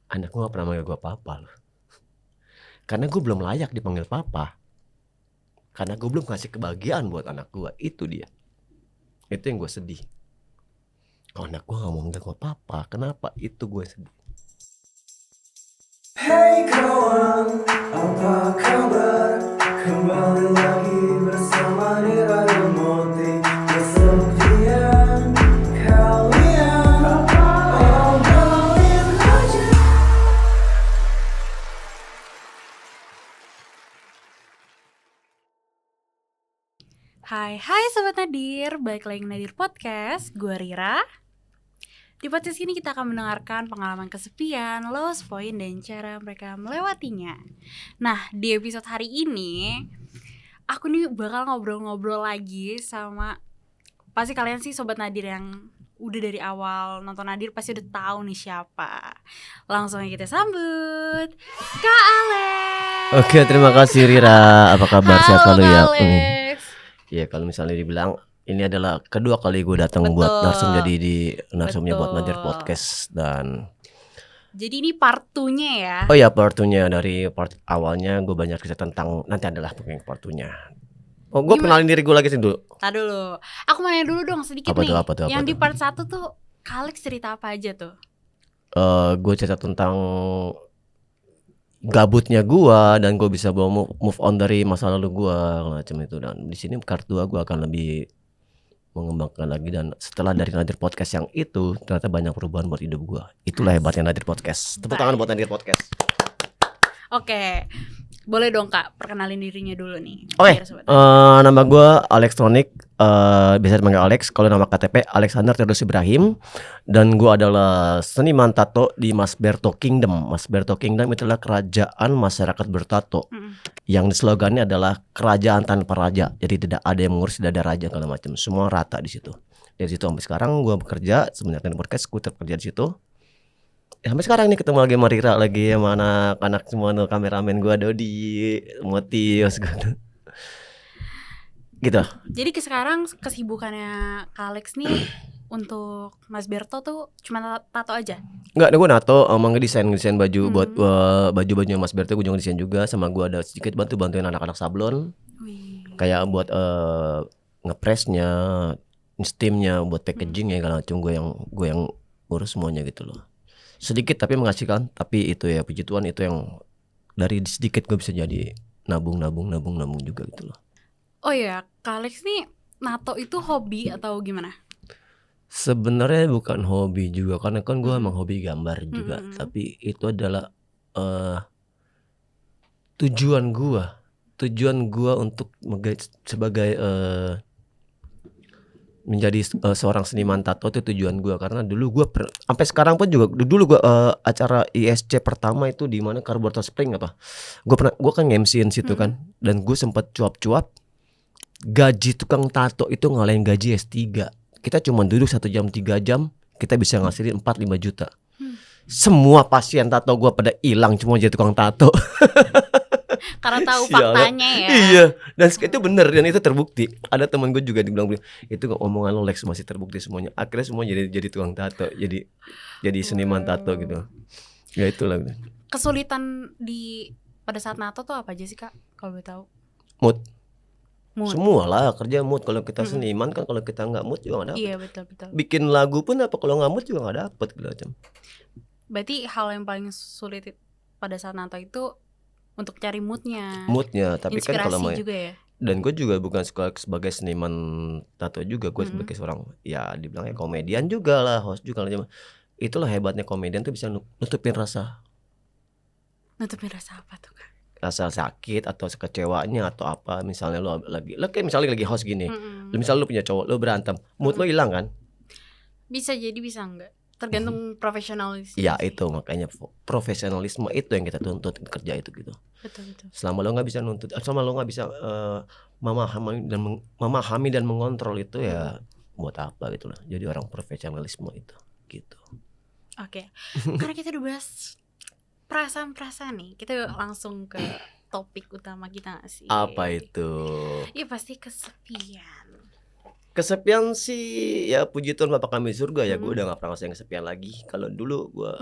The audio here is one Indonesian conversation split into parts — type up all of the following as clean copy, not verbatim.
anak gue gak pernah manggil gue papa loh. Karena gue belum layak dipanggil papa. Karena gue belum kasih kebahagiaan buat anak gue. Itu dia. Itu yang gue sedih. Kalau anak gue gak mau manggil gue papa, kenapa? Itu gue sedih. Hey kawan, apa kabar? Kembali lagi bersama Rira dan Moti. Kesepian kalian, obrolin aja. Hai Sobat Nadir, balik lagi ke Nadir Podcast, gue Rira. Di podcast ini kita akan mendengarkan pengalaman kesepian, lost point, dan cara mereka melewatinya. Nah, di episode hari ini, aku nih bakal ngobrol-ngobrol lagi sama, pasti kalian sih Sobat Nadir yang udah dari awal nonton Nadir pasti udah tahu nih siapa. Langsung aja kita sambut Kak Alex. Oke, terima kasih Rira. Apa kabar? Sehat selalu ya? Halo Kak Alex. Ya kalau misalnya dibilang ini adalah kedua kali gue datang Betul. buat narsum, jadi di narsumnya buat Betul. Nadir Podcast. Dan Jadi ini part 2-nya ya. oh ya, part 2-nya. Dari part awalnya gue banyak cerita tentang, nanti adalah pokoknya part 2-nya. Oh, gue Gimana? kenalin diri gue lagi sih dulu. Tar dulu. Aku mau nanya dulu dong sedikit Apa nih. tuh, apa tuh, apa Yang di tuh? part 1 tuh Kak Alex cerita apa aja tuh? Gue cerita tentang gabutnya gue, dan gue bisa bawa move on dari masa lalu gue macam itu. Dan di sini part 2 gue akan lebih mengembangkan lagi. Dan setelah dari Nadir Podcast yang itu, ternyata banyak perubahan buat hidup gue. Itulah hebatnya Nadir Podcast. Tepuk tangan buat Nadir Podcast. Oke. Boleh dong Kak, perkenalin dirinya dulu nih. Oke, Biar sobat. nama gue Alextronic, biasa dipanggil Alex. Kalau nama KTP Alexander Theodosius Ibrahim. Dan gue adalah seniman tato di Mas Berto Kingdom. Mas Berto Kingdom itu adalah kerajaan masyarakat bertato, yang slogannya adalah kerajaan tanpa raja. Jadi tidak ada yang mengurus, tidak ada raja segala macam. Semua rata di situ. Dari situ sampai sekarang gue bekerja semenjak dari podcast, gue kerja di situ. Ya, sampai sekarang nih ketemu lagi sama Rira, lagi sama anak-anak semua, no, kameramen gue Dodi, Moti, gitu. Jadi sekarang kesibukannya Kak Alex nih untuk Mas Berto tuh cuma tato aja? Enggak, gue nato sama ngedesain baju buat baju-baju Mas Berto. Gue juga ngedesain juga, sama gue ada sedikit bantuin anak-anak sablon. Wih. Kayak buat ngepresnya, steamnya, buat packaging ya, kalau macam gue yang urus semuanya gitu loh. Sedikit tapi mengasihkan, tapi itu ya puji Tuhan, itu yang dari sedikit gue bisa jadi nabung juga gitu loh. Oh iya, Kak Alex nih nato itu hobi atau gimana? Sebenarnya bukan hobi juga, karena kan gue emang hobi gambar juga. Tapi itu adalah tujuan gue untuk sebagai menjadi seorang seniman tato. Itu tujuan gue, karena dulu gue sampai sekarang pun juga, dulu gue acara ISC pertama itu di mana, Carboto Spring apa, gue kan MC-in situ kan. Dan gue sempat cuap-cuap gaji tukang tato itu ngalahin gaji S3. Kita cuma duduk 1 jam 3 jam, kita bisa ngasilin 4-5 juta. Semua pasien tato gue pada hilang, cuma jadi tukang tato. Karena tahu Sialan. faktanya ya. Iya, dan itu bener, dan itu terbukti. Ada teman gue juga dibilang, itu omongan lo Lex, masih terbukti semuanya. Akhirnya semua jadi tukang tato, jadi seniman tato gitu. Ya itulah. Kesulitan pada saat nato tuh apa aja sih Kak? Kalau boleh tahu. Mood. Mood. Semua lah kerja mood. Kalau kita seniman kan, kalau kita nggak mood juga nggak dapet. Iya betul. Bikin lagu pun apa, kalau nggak mood juga nggak dapet gitu macam. Berarti hal yang paling sulit pada saat nato itu untuk cari moodnya. Tapi inspirasi kan kalau juga ya. Dan gue juga bukan sebagai seniman tato juga, gue sebagai seorang, ya dibilangnya komedian juga lah, host juga lah. Itulah hebatnya komedian tuh, bisa nutupin rasa. Nutupin rasa apa tuh Kak? Rasa sakit atau kecewanya atau apa. Misalnya lo kayak misalnya lagi host gini, misalnya lo punya cowok, lo berantem, mood lo hilang kan? Bisa jadi bisa enggak, tergantung profesionalisme. Ya sih. itu makanya profesionalisme itu yang kita tuntut kerja itu gitu. Betul. Selama lo nggak bisa nuntut, selama lo nggak bisa memahami dan mengontrol itu, ya buat apa gitu lah. Jadi orang profesionalisme itu gitu. Oke. Karena kita udah bahas perasaan nih, kita langsung ke topik utama kita gak sih? Apa itu? Iya pasti kesepian. Kesepian sih, ya puji Tuhan Bapa kami di surga ya, gue udah gak pernah ngerasain kesepian lagi. Kalau dulu gue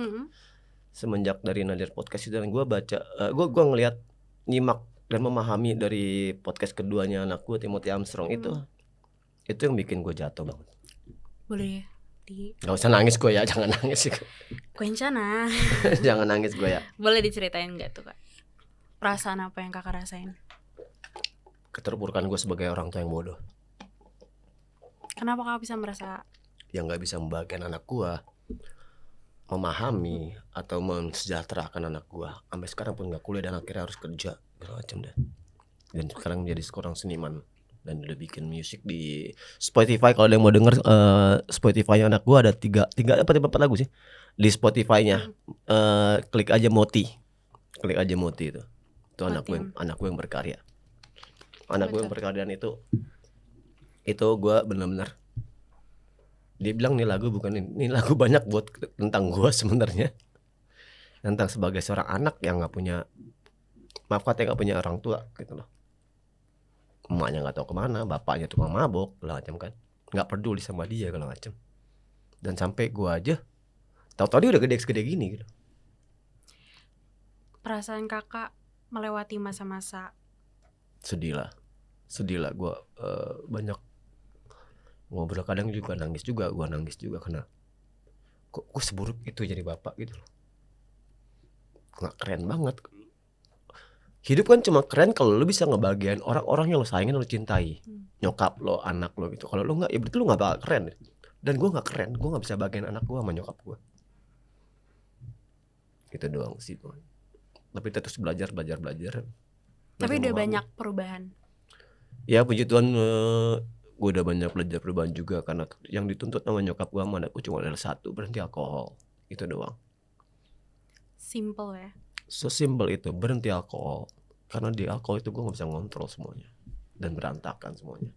semenjak dari Nadir Podcast itu, dan gue baca, gue ngelihat, nyimak dan memahami dari podcast keduanya anak gue, Timothy Armstrong itu yang bikin gue jatuh banget. Boleh di Gak usah nangis gue ya, jangan nangis sih. Kencana. Jangan nangis gue ya. Boleh diceritain nggak tuh kak? Perasaan apa yang kakak rasain? Keterpurukan gue sebagai orang tua yang bodoh, Kenapa kakak bisa merasa yang gak bisa membagikan anak gue, memahami atau mensejahterakan anak gue. Sampai sekarang pun gak kuliah dan akhirnya harus kerja segala macam deh. Dan sekarang menjadi seorang seniman dan udah bikin musik di Spotify. Kalau ada yang mau denger, Spotify anak gue ada 3 apa 4 lagu sih di Spotify-nya. Klik aja Moti itu anak gue yang berkarya. Anak gue yang berkarya, dan itu gue benar-benar, dia bilang nih lagu bukan ini lagu banyak buat tentang gue sebenarnya, tentang sebagai seorang anak yang nggak punya, maaf kata, nggak punya orang tua gitu loh. Emaknya nggak tahu kemana, bapaknya tukang mabok segala macam kan, nggak peduli sama dia segala macam. Dan sampai gue aja tahu-tahu dia udah gede gini gitu. perasaan kakak melewati masa-masa? Sedih lah gue, banyak ngobrol, kadang juga nangis juga karena kok gue seburuk itu jadi bapak gitu loh. Nggak keren banget. Hidup kan cuma keren kalau lo bisa ngebagian orang-orang yang lo sayangin, lo cintai, nyokap lo, anak lo gitu. Kalau lo nggak, ya berarti lo nggak bakal keren. Dan gue nggak keren, gue nggak bisa bagian anak gue sama nyokap gue. Itu doang sih. Tapi kita terus belajar. Tapi udah banyak perubahan. Ya puji Tuhan, gue udah banyak belajar perubahan juga, karena yang dituntut sama nyokap gue sama anakku cuma adalah satu, berhenti alkohol. Itu doang. Simple ya. Sesimpel itu, berhenti alkohol. Karena di alkohol itu gue gak bisa ngontrol semuanya, dan berantakan semuanya.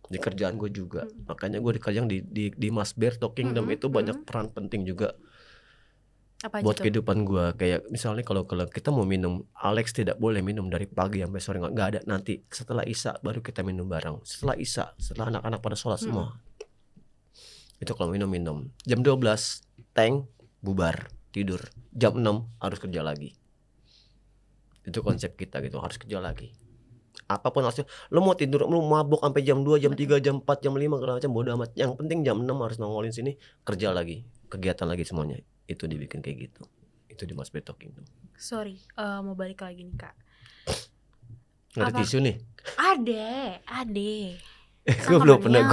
Di kerjaan gue juga, makanya gue kerjaan di Masberto Kingdom itu banyak peran penting juga. Apa Buat aja tuh? kehidupan gue. Kayak misalnya kalau kita mau minum, Alex tidak boleh minum dari pagi sampai sore, nggak ada. Nanti setelah Isya baru kita minum bareng. Setelah Isya, setelah anak-anak pada sholat semua, itu kalau minum jam 12 tank bubar tidur, jam 6 harus kerja lagi. Itu konsep kita gitu, harus kerja lagi. Apapun hasilnya, lo mau tidur, lo mabok sampai jam 2, jam 3, jam 4, jam 5 segala macam, bodo amat. Yang penting jam 6 harus nongolin sini, kerja lagi, kegiatan lagi semuanya. Itu dibikin kayak gitu. Itu di Masberto Kingdom. Sorry, mau balik lagi nih kak. Nggak ada Apa? tisu nih. Ade. Gue belum pernah,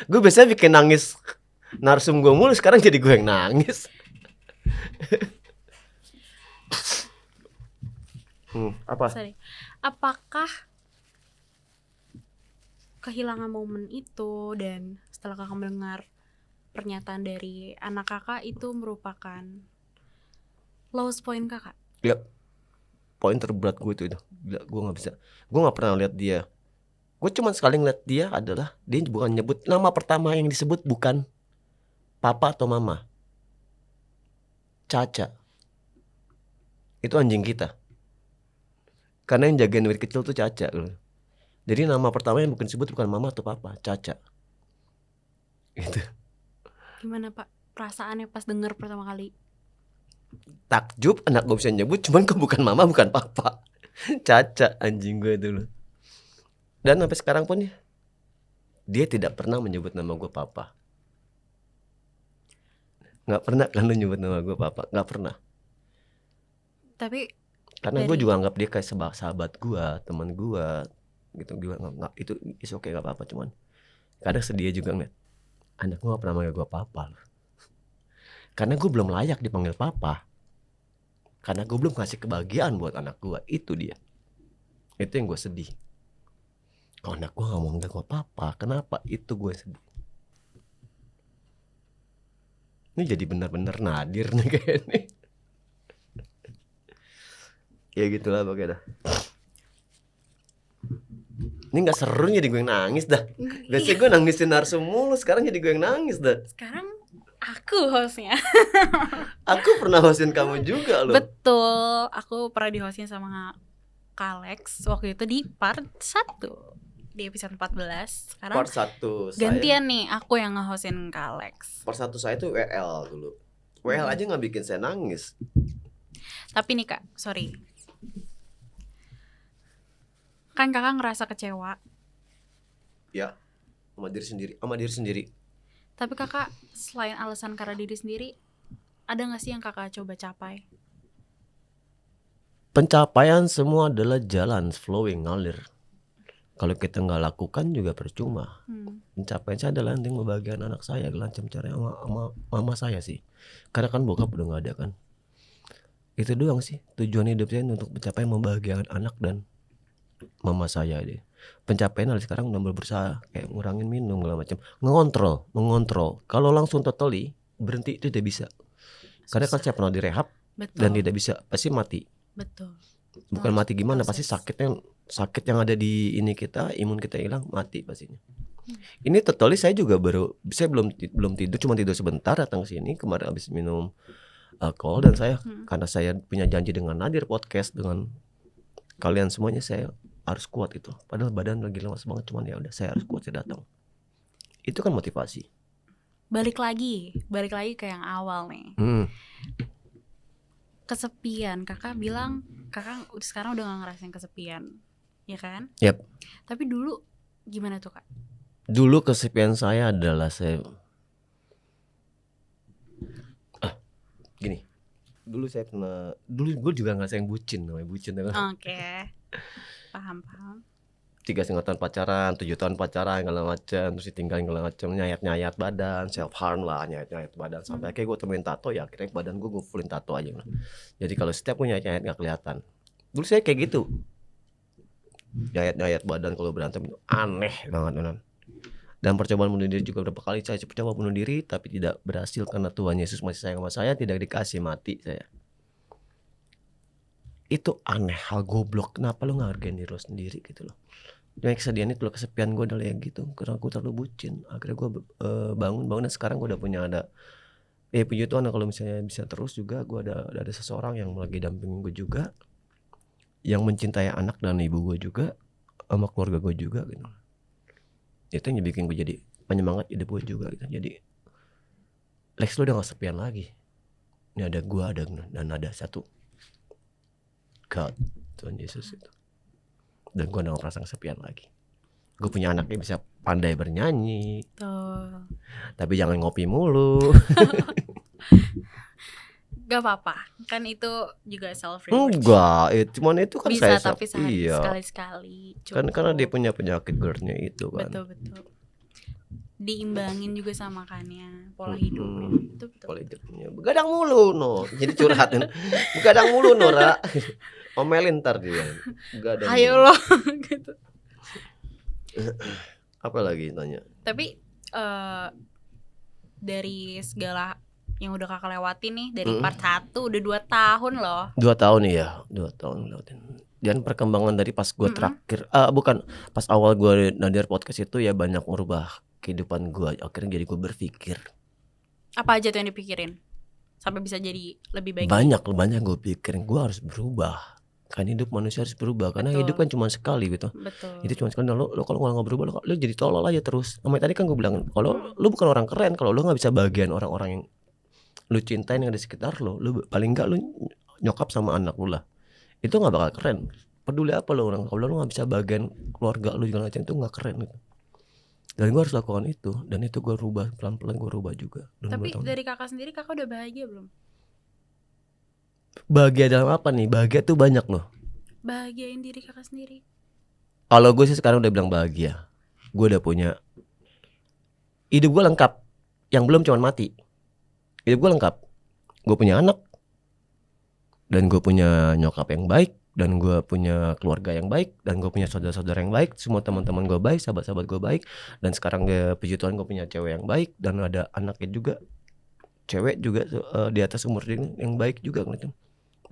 gue biasanya bikin nangis narsum gue mulu, sekarang jadi gue yang nangis. Apa? Sorry. Apakah kehilangan momen itu, dan setelah kakak mendengar pernyataan dari anak kakak, itu merupakan lowest point kakak? Ya, poin terberat gue itu. Gila, gue nggak bisa. Gue nggak pernah lihat dia. Gue cuma sekali ngeliat dia adalah dia bukan nyebut nama pertama yang disebut bukan papa atau mama, Caca. Itu anjing kita. Karena yang jagain dari kecil tuh Caca. Jadi nama pertama yang bukan disebut bukan mama atau papa, Caca. Itu. Gimana pak perasaannya pas denger pertama kali? Takjub, anak gue bisa nyebut, cuman kok bukan mama bukan papa, Caca, anjing gue dulu. Dan sampai sekarang pun ya, dia tidak pernah menyebut nama gue papa. Nggak pernah kan lu nyebut nama gue papa, nggak pernah. Tapi Karena gue juga anggap dia kayak sahabat gue, teman gue gitu. Gue nggak, itu is okay, nggak apa-apa. Cuman kadang sedih juga ngeliat anak gue nggak pernah manggil gue papa loh. Karena gue belum layak dipanggil papa. Karena gue belum ngasih kebahagiaan buat anak gue. Itu dia. Itu yang gue sedih. Kalau anak gue gak mau manggil gue papa, kenapa? Itu gue sedih. Ini jadi benar-benar nadir nih kayak ini. Ya gitulah pokoknya dah. Ini gak seru jadi gue yang nangis dah. Biasanya gue nangisin narsum mulu, sekarang jadi gue yang nangis dah. sekarang aku hostnya. Aku pernah hostin kamu juga loh. Betul, aku pernah di-hostin sama Kalex waktu itu di part 1, di episode 14. Sekarang Part 1 gantian nih, aku yang nge-hostin Kalex. Part 1 saya tuh WL dulu. WL aja nggak bikin saya nangis. Tapi nih kak, sorry, kan kakak ngerasa kecewa, Ya, sama diri sendiri. tapi kakak selain alasan karena diri sendiri, ada gak sih yang kakak coba capai? Pencapaian semua adalah jalan flowing, ngalir. Kalau kita nggak lakukan juga percuma. Pencapaian saya adalah nanti membahagiakan anak saya, lancar cara sama mama saya sih. Karena kan bokap udah nggak ada kan. Itu doang sih tujuan hidup saya untuk mencapai membahagiakan anak dan mama saya deh. Pencapaian dari sekarang udah berusaha kayak ngurangin minum segala macam, mengontrol. Kalau langsung totally berhenti itu tidak bisa. Karena kan saya pernah direhab dan tidak bisa, pasti mati. Betul. Bukan mati gimana, pasti sakit yang ada di ini kita, imun kita hilang, mati pastinya. Ini totally saya juga saya belum tidur, cuma tidur sebentar datang ke sini kemarin habis minum alkohol dan saya karena saya punya janji dengan Nadir Podcast dengan kalian semuanya, saya harus kuat itu. Padahal badan lagi lemas banget, cuman ya udah saya harus kuat, saya datang. Itu kan motivasi. Balik lagi ke yang awal nih. Kesepian, kakak bilang kakak sekarang udah gak ngerasain kesepian, ya kan? Yap. Tapi dulu gimana tuh kak? Dulu kesepian saya adalah gini. Dulu gue juga ngerasain bucin, namanya bucin kan? Oke. Paham. 3,5 tahun pacaran, 7 tahun pacaran segala macam, terus ditinggalin segala macam, nyayat badan, self harm lah, nyayat badan sampai akhirnya gue temuin tato, ya akhirnya badan gue fullin tato aja. Jadi kalau setiap gue nyayat nggak kelihatan. Dulu saya kayak gitu, nyayat badan kalau berantem itu aneh banget benar. Dan percobaan bunuh diri juga berapa kali saya coba bunuh diri tapi tidak berhasil karena Tuhan Yesus masih sayang sama saya, tidak dikasih mati saya. Itu aneh, hal goblok. Kenapa lu nggak hargain diri lo sendiri gitu loh. Yang kesedihan itu loh, kesepian gue adalah yang gitu karena gue terlalu bucin. Akhirnya gue bangun dan sekarang gue udah punya puji Tuhan, kalau misalnya bisa terus juga gue ada seseorang yang lagi dampingin gue juga, yang mencintai anak dan ibu gue juga sama keluarga gue juga gitu. Itu yang bikin gue jadi penyemangat hidup gue juga gitu. Jadi Lex, lu udah gak sepian lagi. Ini ada gue dan ada satu God, Tuhan Yesus itu. Dan gue udah gak merasa kesepian lagi. Gue punya anaknya bisa pandai bernyanyi. Tuh. Tapi jangan ngopi mulu. Gak apa-apa, kan itu juga self reward. Enggak, cuman itu kan bisa, saya tapi sehari iya. sekali-sekali Kan karena dia punya penyakit GERD-nya itu kan. Betul. Diimbangin juga sama makannya, pola hidupnya. Itu betul. Pola hidupnya. Begadang mulu, no. Jadi curhat. Begadang mulu, Nora. Omelin ntar dia. Begadang. Ayo lo gitu. Apa lagi tanya? Tapi dari segala yang udah kakak lewatin nih, dari part 1 udah 2 tahun loh. 2 tahun ya, 2 tahun lewatin. Dan perkembangan dari pas gue terakhir, bukan pas awal gue Nadir Podcast itu ya banyak merubah kehidupan gue. Akhirnya jadi gue berpikir. Apa aja tuh yang dipikirin sampai bisa jadi lebih baik? Banyak gue pikirin, gue harus berubah. Kan hidup manusia harus berubah. Karena Betul. hidup kan cuma sekali gitu. Betul. Itu cuma sekali. Lo kalau nggak berubah lo jadi tolol aja terus. Namanya tadi kan gue bilang, kalau lo bukan orang keren, kalau lo nggak bisa bagian orang-orang yang lu cintain yang ada di sekitar lo paling nggak lo nyokap sama anak lo lah, itu nggak bakal keren. Peduli apa lo orang, kalau lo nggak bisa bagian keluarga lo juga macam itu nggak keren gitu. Dan gue harus lakukan itu, dan itu gue rubah pelan-pelan, gue rubah juga. Dan tapi dari kakak sendiri, kakak udah bahagia belum? Bahagia dalam apa nih? Bahagia tuh banyak loh. Bahagiain diri kakak sendiri. Kalau gue sih sekarang udah bilang bahagia. Gue udah punya hidup, gue lengkap. Yang belum cuma mati. Hidup gue lengkap. Gue punya anak, dan gue punya nyokap yang baik, dan gue punya keluarga yang baik, dan gue punya saudara-saudara yang baik. Semua teman-teman gue baik, sahabat-sahabat gue baik. Dan sekarang puji Tuhan gue punya cewek yang baik, dan ada anaknya juga, cewek juga di atas umur yang baik juga gitu.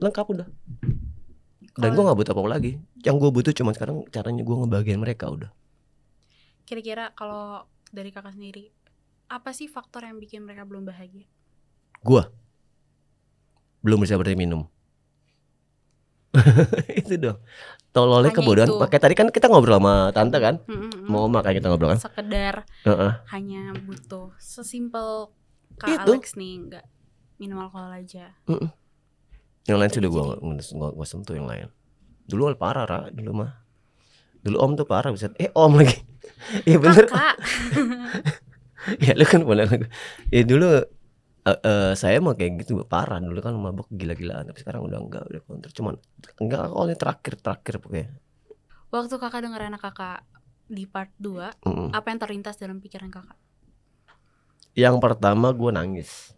Lengkap udah. Dan gue gak butuh apa lagi. Yang gue butuh cuma sekarang caranya gue ngebahagiain mereka udah. Kira-kira kalau dari kakak sendiri, apa sih faktor yang bikin mereka belum bahagia? Gue belum bisa berhenti minum. Itu dong. Tololnya kebodohan. Makanya tadi kan kita ngobrol sama tante kan, mau makanya kita ngobrol kan. Sekedar hanya butuh sesimpel Kak itu. Alex nih, enggak minum alkohol aja. Yang lain Itu sudah dia gua sentuh yang lain. Dulu parah Ra, dulu mah. Dulu om tuh parah buset. Om lagi. Iya bener. Kakak. Ya lu kan bener. Ya dulu saya mah kayak gitu parah. Dulu kan mabok gila-gilaan, tapi sekarang udah enggak, udah kontrol. Cuman enggak alkoholnya terakhir pokoknya. Waktu kakak denger anak kakak di part 2, apa yang terlintas dalam pikiran kakak? Yang pertama gue nangis.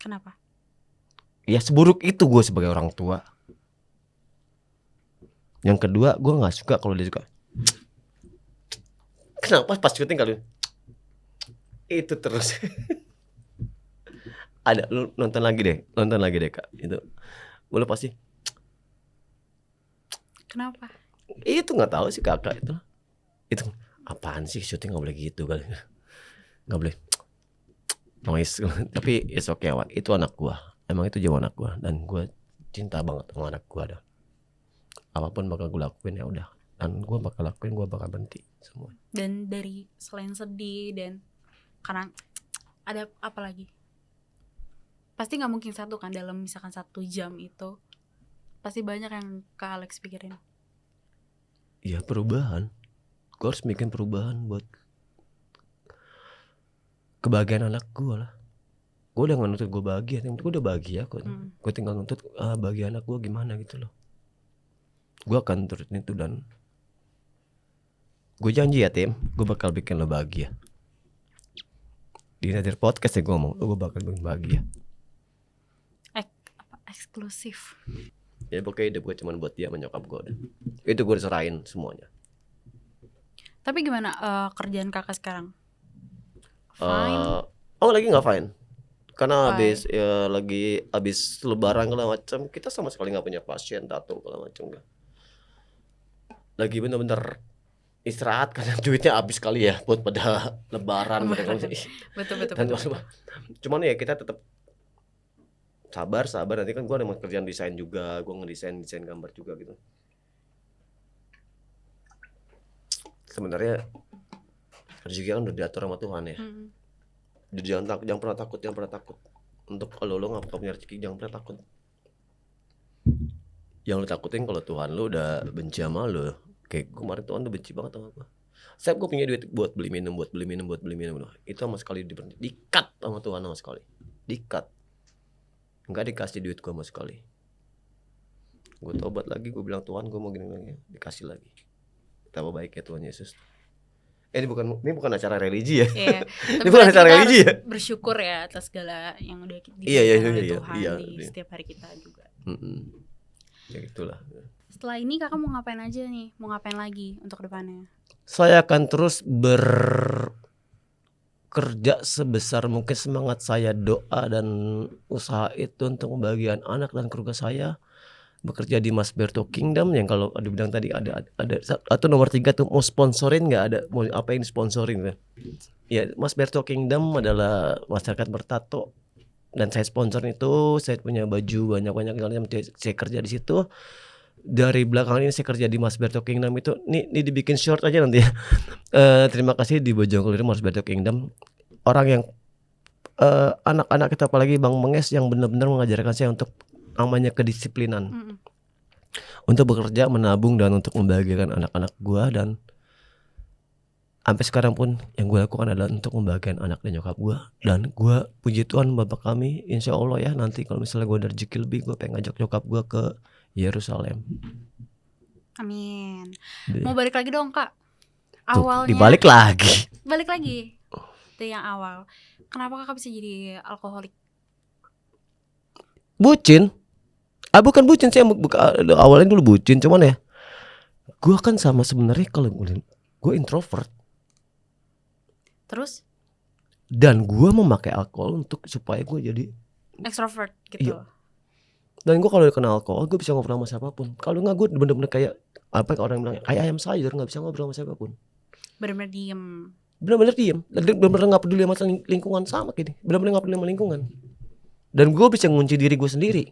Kenapa? Ya seburuk itu gue sebagai orang tua. Yang kedua gue nggak suka kalau dia suka. Kenapa pas syuting kali itu terus. Ada lu nonton lagi deh Kak. Itu lu pasti. Kenapa? Itu nggak tahu sih kakak itu. Itu apaan sih syuting nggak boleh gitu kali. Nggak boleh. Noise. Tapi it's okay Wan. Itu anak gua. Emang itu jauh anak gua dan gua cinta banget sama anak gua dah. Apapun bakal gua lakuin ya udah. Dan gua bakal lakuin, gua bakal berhenti semua. Dan dari selain sedih dan karena ada apa lagi? Pasti nggak mungkin satu kan dalam misalkan 1 jam itu. Pasti banyak yang Kak Alex pikirin. Ya perubahan. Gua harus bikin perubahan buat kebahagiaan anak gue lah. Gue udah gak nuntut gue bahagia, gue udah bahagia kok. Gue tinggal nuntut bahagia anak gue gimana gitu loh. Gue akan turutin itu dan gue janji ya Tim, gue bakal bikin lo bahagia. Di Nadir Podcast ya gue ngomong, gue bakal bikin bahagia. Eksklusif. Ya pokoknya hidup gue cuma buat dia menyokap gue udah. Itu gue serahin semuanya. Tapi gimana kerjaan kakak sekarang? Fine. Lagi nggak fine karena Why? lagi habis lebaran segala macam, kita sama sekali nggak punya pasien tato segala macam kan. Lagi bener-bener istirahat karena duitnya habis kali ya buat pada lebaran. Betul. Cuman ya kita tetap sabar nanti kan gue ada kerjaan desain juga, gue ngedesain gambar juga gitu. Sebenarnya rezeki kan udah diatur sama Tuhan ya. Jadi jangan pernah takut. Untuk kalau lo nggak punya rezeki jangan pernah takut. Yang lo takutin kalau Tuhan lo udah benci sama lo. Kayak kemarin Tuhan udah benci banget sama gue. Saya gue punya duit buat beli minum. Itu sama sekali di-cut sama Tuhan sama sekali. Di-cut. Enggak dikasih duit gue sama sekali. Gue tobat lagi, gue bilang Tuhan gue mau gini lagi, dikasih lagi. Betapa baiknya Tuhan Yesus. Ini bukan acara religi ya. Iya. Ini bukan acara religi ya. Bersyukur ya atas segala yang udah diberikan Iya, oleh Tuhan iya. di setiap hari kita juga. Ya gitulah. Setelah ini kakak mau ngapain aja nih? Mau ngapain lagi untuk kedepannya? Saya akan terus bekerja sebesar mungkin semangat saya, doa dan usaha itu untuk membahagiakan anak dan keluarga saya. Bekerja di Masberto Kingdom yang kalau dibilang tadi ada atau nomor 3 tuh mau sponsorin nggak, ada mau apa yang sponsorin kan? Ya Masberto Kingdom adalah masyarakat bertato dan saya sponsorin itu, saya punya baju banyak yang saya kerja di situ. Dari belakangan ini saya kerja di Masberto Kingdom itu, ini dibikin short aja nanti ya. Terima kasih di Bojongkulur Masberto Kingdom, orang yang anak-anak kita apalagi Bang Menges yang benar-benar mengajarkan saya untuk namanya kedisiplinan. Untuk bekerja, menabung dan untuk membahagiakan anak-anak gua, dan sampai sekarang pun yang gue lakukan adalah untuk membahagiakan anak dan nyokap gue. Dan gue puji Tuhan Bapak kami, insya Allah ya nanti kalau misalnya gue ada rezeki lebih, gue pengen ngajak nyokap gue ke Yerusalem. Amin. Mau balik lagi dong kak. Awalnya Dibalik lagi. Balik lagi. Itu yang awal. Kenapa kakak bisa jadi alkoholik? Bucin. Bukan bucin sih, awalnya dulu bucin, cuman ya gue kan sama sebenarnya kalau gue introvert. Terus? Dan gue memakai alkohol untuk supaya gue jadi Extrovert gitu. Iya. Dan gue kalau kena alkohol gue bisa ngobrol sama siapapun. Kalau nggak gue bener-bener kayak apa orang bilang kayak ayam sayur, nggak bisa ngobrol sama siapapun. Bener-bener diem. Bener-bener diem. Bener-bener nggak peduli sama lingkungan, sama gini. Bener-bener nggak peduli sama lingkungan. Dan gue bisa ngunci diri gue sendiri.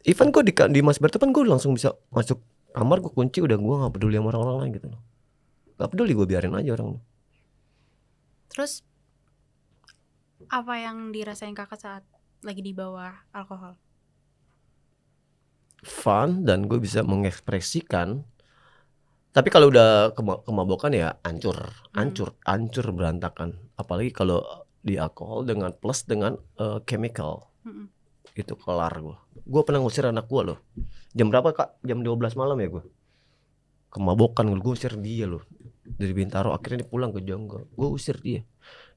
Even gue di Masberto kan gue langsung bisa masuk kamar, gue kunci, udah gue gak peduli sama orang-orang lain gitu loh. Gak peduli, gue biarin aja orang. Terus Apa yang dirasain kakak saat lagi di bawah alkohol? Fun dan gue bisa mengekspresikan. Tapi kalau udah kemabukan ya hancur berantakan. Apalagi kalau di alkohol dengan plus dengan chemical. Mm-mm. Itu kelar gue. Gue pernah ngusir anak gue loh. Jam berapa kak? Jam 12 malam ya gue. Kemabukan gue usir dia loh. Dari Bintaro akhirnya dia pulang ke Jonggo. Gue usir dia.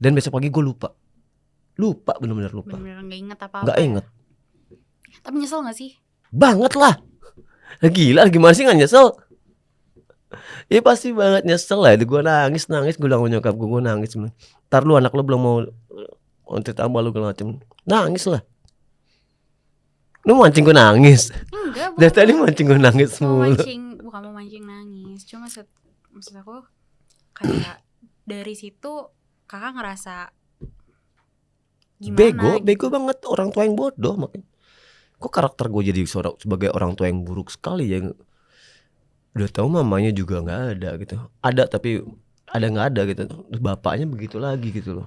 Dan besok pagi gue lupa. Bener-bener lupa. Bener-bener gak inget apa-apa Gak ya? inget. Tapi nyesel gak sih? Banget lah. Gila gimana sih gak nyesel? Ya pasti banget nyesel lah. Itu gue nangis. Gue bilang sama nyokap gue nangis. Ntar lu anak lu belum mau ditambah lu segala macem. Nangis lah. Lu mancing gue nangis. Enggak, Dari tadi mancing gue nangis mulu. bukan mau mancing nangis. Cuma maksud aku kayak dari situ kakak ngerasa gimana Bego banget. Orang tua yang bodoh makanya. Kok karakter gue jadi sebagai orang tua yang buruk sekali ya. Udah tahu mamanya juga nggak ada gitu. Ada tapi ada nggak ada gitu. Terus bapaknya begitu lagi gitu loh.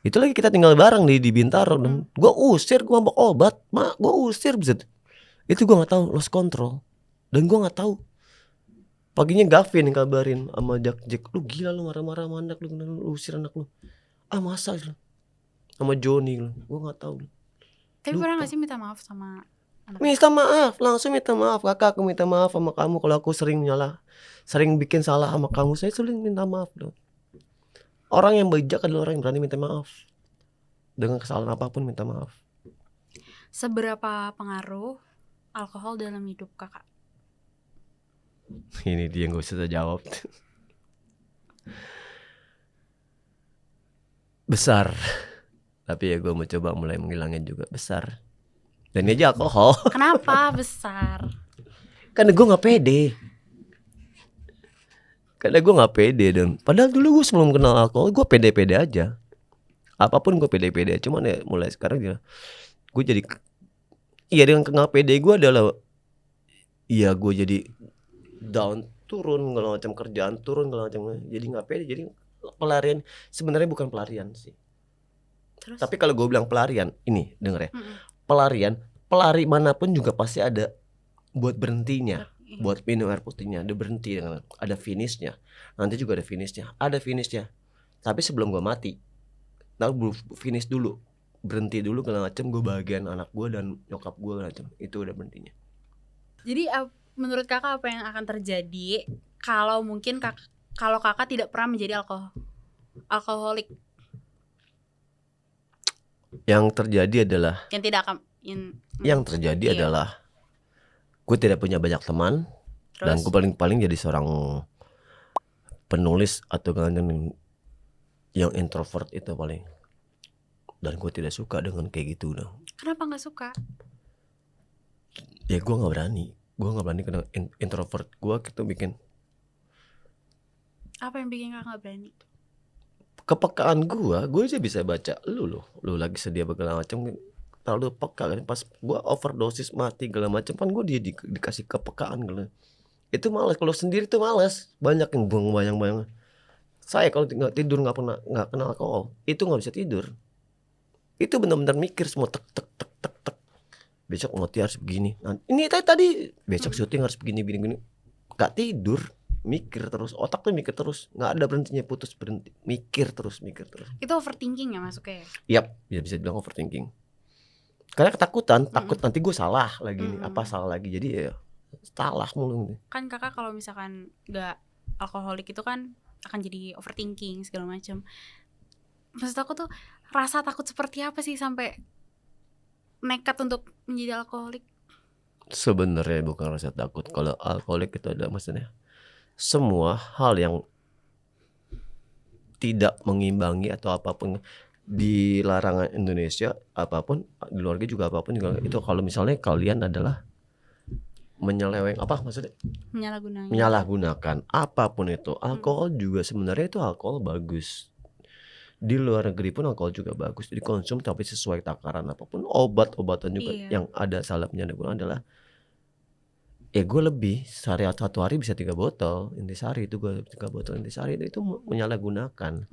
Itu lagi kita tinggal bareng di Bintaro dan gue usir, gue mabok obat, gue usir bisa. Itu gue nggak tahu, lost control. Dan gue nggak tahu. Paginya Gavin yang kabarin sama Jack, lu gila lu marah-marah sama anak lu usir anak lu. Masa lu? Sama Joni lu, gue nggak tahu. Tapi lupa. pernah gak sih minta maaf sama anak? Minta maaf, langsung minta maaf. Kakak, aku minta maaf sama kamu kalau aku sering bikin salah sama kamu. Saya sering minta maaf dong. Orang yang bijak adalah orang yang berani minta maaf. Dengan kesalahan apapun minta maaf. Seberapa pengaruh alkohol dalam hidup kakak? Ini dia yang gak usah jawab. Besar. Tapi ya gue mau coba mulai menghilangin juga. Besar. Dan ini aja alkohol. Kenapa besar? Karena gue gak pede. Dan padahal dulu gue sebelum kenal alkohol gue pede-pede aja. Apapun gue pede-pede. Cuman ya mulai sekarang gue jadi. Iya dengan gak pede gue adalah. Iya gue jadi down, turun segala macam kerjaan, turun segala macam. Jadi gak pede. Jadi pelarian. Sebenarnya bukan pelarian sih. Terus? Tapi kalau gue bilang pelarian, ini denger ya. Pelari manapun juga pasti ada buat berhentinya. Buat minum air putihnya, ada berhenti, ada finishnya. Nanti juga ada finishnya. Tapi sebelum gue mati, tahu finish dulu, berhenti dulu segala macam. Gue bagian anak gue dan nyokap gue segala macam. Itu udah berhentinya. Jadi menurut kakak apa yang akan terjadi kalau mungkin kalau kakak tidak pernah menjadi alkoholik? Yang terjadi adalah Iya. adalah gue tidak punya banyak teman. Terus? Dan gue paling jadi seorang penulis atau yang introvert itu paling. Dan gue tidak suka dengan kayak gitu dong. Kenapa nggak suka? Ya gue nggak berani karena introvert. Gue gitu bikin. Apa yang bikin kakak nggak berani? Kepekaan gue aja bisa baca lu lagi sedih segala macam, terlalu peka kan. Pas gue overdosis mati segala macam kan gue dikasih kepekaan gitu. Itu malas, kalau sendiri tuh malas, banyak yang bayang-bayang. Saya kalau nggak tidur nggak kenal alkohol, itu nggak bisa tidur. Itu benar-benar mikir semua tek. Besok mau harus begini. Nah, ini tadi besok syuting harus begini. Nggak tidur. Mikir terus, otak tuh mikir terus, nggak ada berhentinya, putus berhenti, mikir terus. Itu overthinking ya masuknya? Yap, bisa dibilang overthinking. Karena ketakutan, takut nanti gue salah lagi nih, apa salah lagi, jadi ya salah mulu. Kan kakak kalau misalkan nggak alkoholik itu kan akan jadi overthinking segala macam. Maksud aku tuh rasa takut seperti apa sih sampai nekat untuk menjadi alkoholik? Sebenarnya bukan rasa takut. Kalau alkoholik itu ada maksudnya semua hal yang tidak mengimbangi atau apapun di larangan Indonesia, apapun di luar juga apapun juga itu. Kalau misalnya kalian adalah menyeleweng, apa maksudnya? Menyalahgunakan apapun itu. Alkohol juga sebenarnya itu alkohol bagus. Di luar negeri pun alkohol juga bagus dikonsum, tapi sesuai takaran. Apapun obat-obatan juga yang ada salapnya adalah ya gue lebih satu hari bisa 3 botol intisari. Itu gue 3 botol intisari itu menyalahgunakan.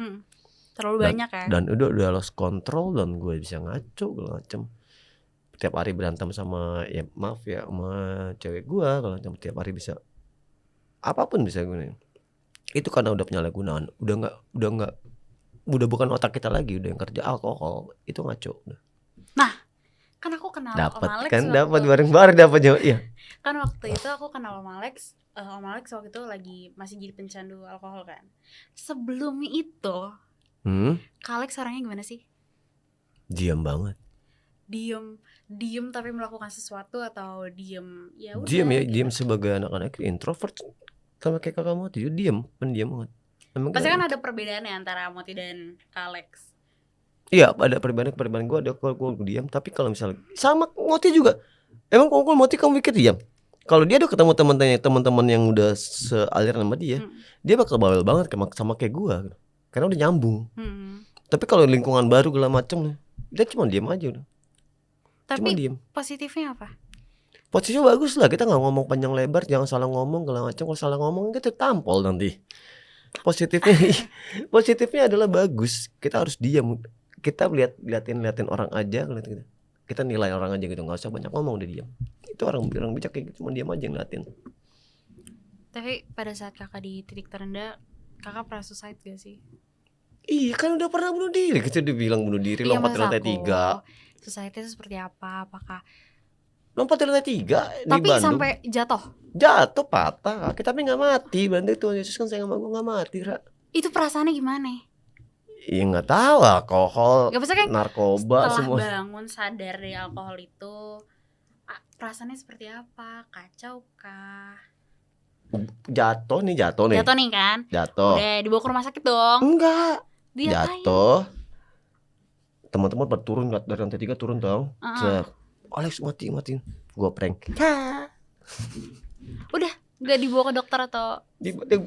Terlalu Dan- banyak ya. Dan udah lost control dan gue bisa ngaco segala macem. Tiap hari berantem sama ya maaf ya sama cewek gue kalau tiap hari bisa apapun bisa gue. Itu karena udah penyalahgunaan, udah bukan otak kita lagi, udah yang kerja alkohol itu ngaco. Kan aku kenal Dapat Om Alex kan, waktu- dapat bareng-bareng dapat jawab. Iya. Kan waktu itu aku kenal Om Alex. Om Alex waktu itu lagi masih jadi pencandu alkohol kan. Sebelum itu, Kak Alex orangnya gimana sih? Diam banget. Diem tapi melakukan sesuatu atau diem ya udah. Diam ya, gitu. diam sebagai anak-anak introvert sama kayak kakak Moti, dia diam, pendiam banget. Emang Pasti kan kenapa? ada perbedaannya antara Moti dan Kak Alex. Iya, ada perbedaan gue ada kalau gue diam, tapi kalau misalnya sama Moti juga. Emang kalau Moti kamu pikir diam? Kalau dia udah ketemu teman-teman yang udah sealir sama dia, dia bakal bawel banget sama kayak gue, karena udah nyambung. Tapi kalau lingkungan baru segala macem, dia cuma diam aja udah. Cuma Tapi diam. positifnya apa? Posisinya bagus lah, kita nggak ngomong panjang lebar, jangan salah ngomong segala macam. Kalau salah ngomong kita tampol nanti. Positifnya adalah bagus. Kita harus diam. Kita liatin orang aja, kita nilai orang aja gitu, nggak usah banyak ngomong, udah diam. Itu orang bijak kayak gitu, cuma diam aja ngeliatin. Tapi pada saat kakak di titik terendah, kakak pernah suicide gak sih? Iya kan udah pernah bunuh diri, kita udah bilang bunuh diri, Iya, lompat dari maksud lantai 3. aku, suicide itu seperti apa? Apakah Lompat dari lantai 3 di tapi Bandung. sampai jatuh? Jatuh patah kaki, tapi nggak mati. Bantu Tuhan Yesus kan sayang sama gue, nggak mati, Ra. Itu perasaannya gimana? Iya nggak tahu, alkohol, Gak bisa kan narkoba setelah semua. bangun sadar dari alkohol itu, perasaannya seperti apa? Kacau kah? Jatuh nih. Jatuh nih kan? Jatuh. Udah dibawa ke rumah sakit dong. Enggak. Diapain? Jatuh. Teman-teman pada turun dari lantai 3 turun dong. Heeh. Alex matiin. Gua prank. Udah gak dibawa ke dokter atau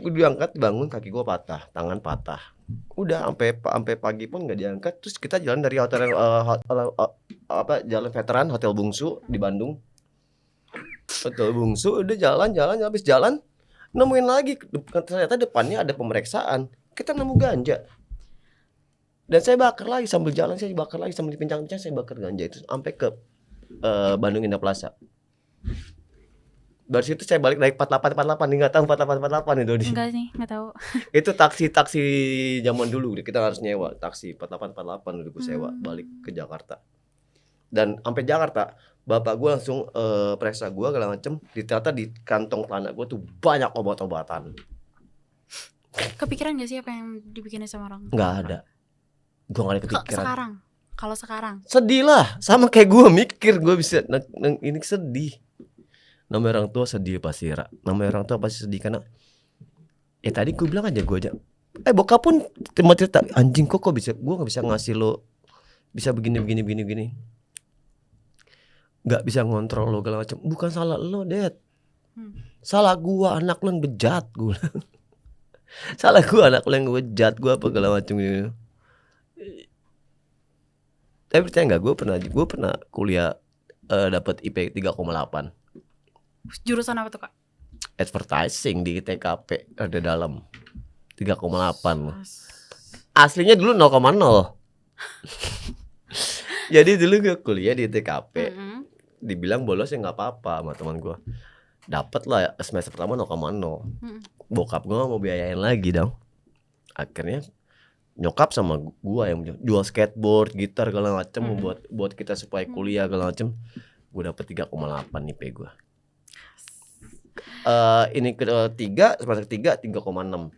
Diangkat, bangun, kaki gua patah, tangan patah. Udah sampai pagi pun nggak diangkat. Terus kita jalan dari jalan veteran Hotel Bungsu di Bandung. Hotel Bungsu udah jalan habis jalan nemuin lagi, ternyata depannya ada pemeriksaan. Kita nemu ganja. Dan saya bakar lagi sambil jalan, saya bakar lagi sambil dipincang-pincang, saya bakar ganja itu sampai ke Bandung Indah Plaza. Dari situ saya balik naik 48 nih, nggak tahu 48 itu di. enggak sih, nggak tahu. Itu taksi zaman dulu, kita harus nyewa taksi 48 udah gue sewa balik ke Jakarta. Dan sampai Jakarta, bapak gue langsung periksa gue segala macem. Ternyata di kantong celana gue tuh banyak obat-obatan. Kepikiran gak sih apa yang dibikinin sama orang? Nggak ada. Gue nggak ada kepikiran. Kalau sekarang Sedih lah, sama kayak gue mikir gue bisa ini sedih. Namanya orang tua sedih pasti, Ra. Namanya orang tua pasti sedih karena ya tadi gue bilang aja, gue aja bokap pun cuma cerita, anjing kok bisa, gue nggak bisa ngasih lo bisa begini nggak bisa ngontrol lo segala macam. Bukan salah lo, Dad. Salah gua, anak lo yang bejat, gue. Salah gua, anak lo yang bejat, gua apa segala macam gitu. Tapi percaya nggak, gue pernah kuliah dapat IP 3,8. jurusan apa tuh kak? Advertising di TKP ada dalam 3,8. Aslinya dulu 0,0. Jadi dulu gue kuliah di TKP. Dibilang bolos ya nggak apa-apa sama teman gue. Dapat lah semester pertama 0,0. Bokap gue mau biayain lagi dong. Akhirnya nyokap sama gue yang jual skateboard, gitar segala macem buat kita supaya kuliah segala macem. Gue dapet 3,8 IP gue. Ini ketiga, semester 3 3,6.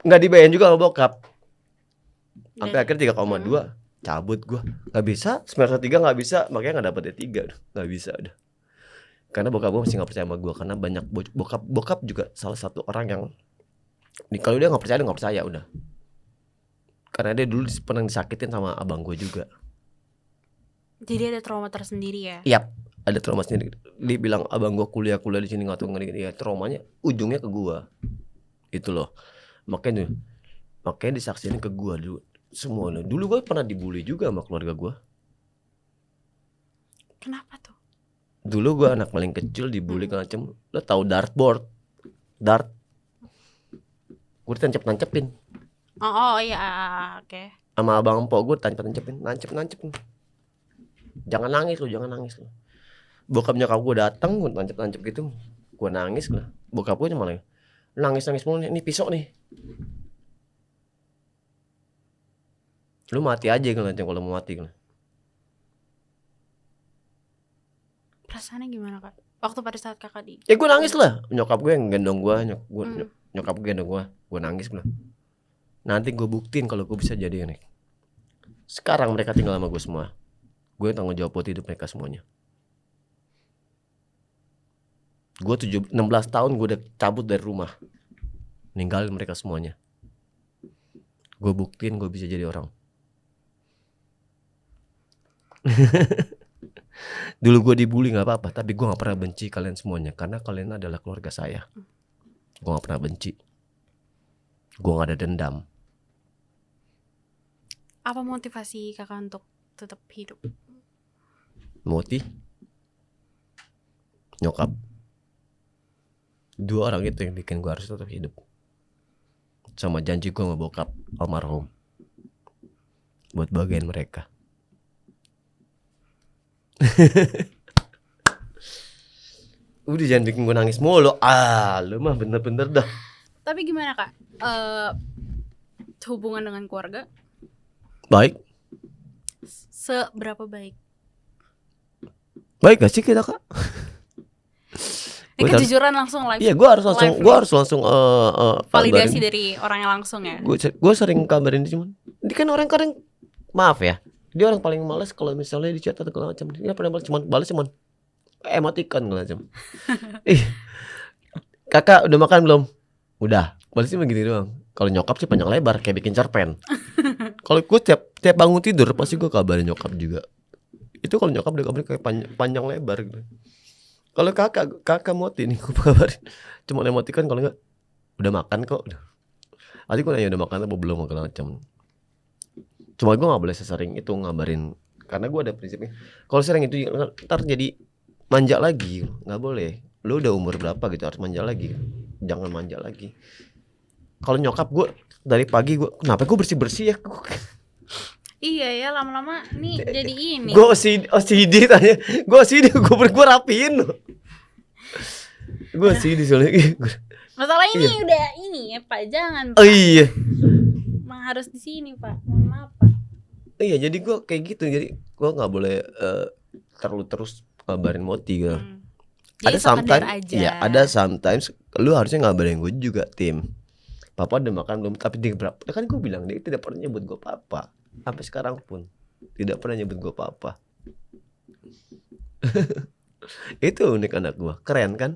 Nggak dibayarin juga sama bokap. Sampai akhirnya 3,2 cabut gue. Nggak bisa, semester 3 nggak bisa, makanya nggak dapet D3. Nggak bisa udah. Karena bokap gue masih nggak percaya sama gue, karena banyak bokap juga salah satu orang yang kalau dia nggak percaya udah. Karena dia dulu pernah disakitin sama abang gue juga. Jadi ada trauma tersendiri ya? Yap, ada trauma sendiri. Dia bilang abang gue kuliah di sini nggak tahu ngeri, ya traumanya ujungnya ke gue. Itu loh. Makanya disaksiin ke gue dulu. Semua dulu gue pernah dibully juga sama keluarga gue. Kenapa tuh? Dulu gue anak paling kecil dibully macam. Lo tahu dartboard? Dart. Gue ditancep-tancepin. Oh iya, oke. Sama abang empok gue nancep. Jangan nangis lu. Bokap nyokap gue datang, gue nancep gitu. Gue nangis lah. Bokap gue cuma nangis mulu nih. Ini pisau nih. Lu mati aja kalau mau mati. Perasaannya gimana kak? Waktu pada saat kakak di Ya gue nangis lah. Nyokap gue yang gendong gue, nyokap gue gendong gue nangis gue. Nanti gue buktiin kalau gue bisa jadi ini. Sekarang mereka tinggal sama gue semua. Gue tanggung jawab buat hidup mereka semuanya. Gue 16 tahun gue udah cabut dari rumah, ninggalin mereka semuanya. Gue buktiin gue bisa jadi orang. Dulu gue dibully gak apa-apa, tapi gue gak pernah benci kalian semuanya. Karena kalian adalah keluarga saya. Gue gak pernah benci. Gue gak ada dendam. Apa motivasi kakak untuk tetap hidup? Nyokap. 2 orang itu yang bikin gue harus tetap hidup. Sama janji gue sama bokap almarhum buat bagian mereka. Udah jangan bikin gue nangis mulu. Lu mah bener-bener dah. Tapi gimana kak? Hubungan dengan keluarga Baik. seberapa baik? Baik gak sih kita kak? Ini kejujuran langsung live. Iya, gue harus langsung validasi dari orang yang langsung ya. Gue sering kabarin dia, cuman dia kan orang maaf ya, dia orang paling males kalau misalnya di chat atau segala macam. Dia pernah balas cuman emoticon segala macam. Kakak udah makan belum? Udah. Balasnya begini doang. Kalau nyokap sih panjang lebar kayak bikin cerpen. Kalau gue tiap bangun tidur pasti gue kabarin nyokap juga. Itu kalau nyokap dia kabarin kayak panjang lebar gitu. Kalau kakak Moti nih gue kabarin cuma emoticon, kalau enggak udah makan kok. Tadi gue nanya udah makan apa belum segala macam. Cuma gue gak boleh sesering itu ngabarin, karena gue ada prinsipnya. Kalau sering itu ntar jadi manja lagi. Gak boleh. Lu udah umur berapa gitu harus manja lagi. Jangan manja lagi. Kalau nyokap gue dari pagi gue, kenapa gue bersih ya? Iya ya, lama-lama nih jadi ini. Gue OCD tanya. Gue OCD, gue rapiin loh. Gue OCD soalnya. Masalah ini Iya. udah ini ya Pak, jangan Pak. Oh iya. Emang harus di sini Pak. Mohon maaf Pak. Iya, jadi gue kayak gitu. Jadi gue nggak boleh terus kabarin Moti gitu. Jadi Ada sekedar sometimes, aja. iya ada sometimes lu harusnya ngabarin gue juga, Tim. Papa udah makan belum? Tapi dia berapa? Kan gue bilang dia tidak pernah nyebut gue papa. Sampai sekarang pun tidak pernah nyebut gue papa. Itu unik anak gue. Keren kan?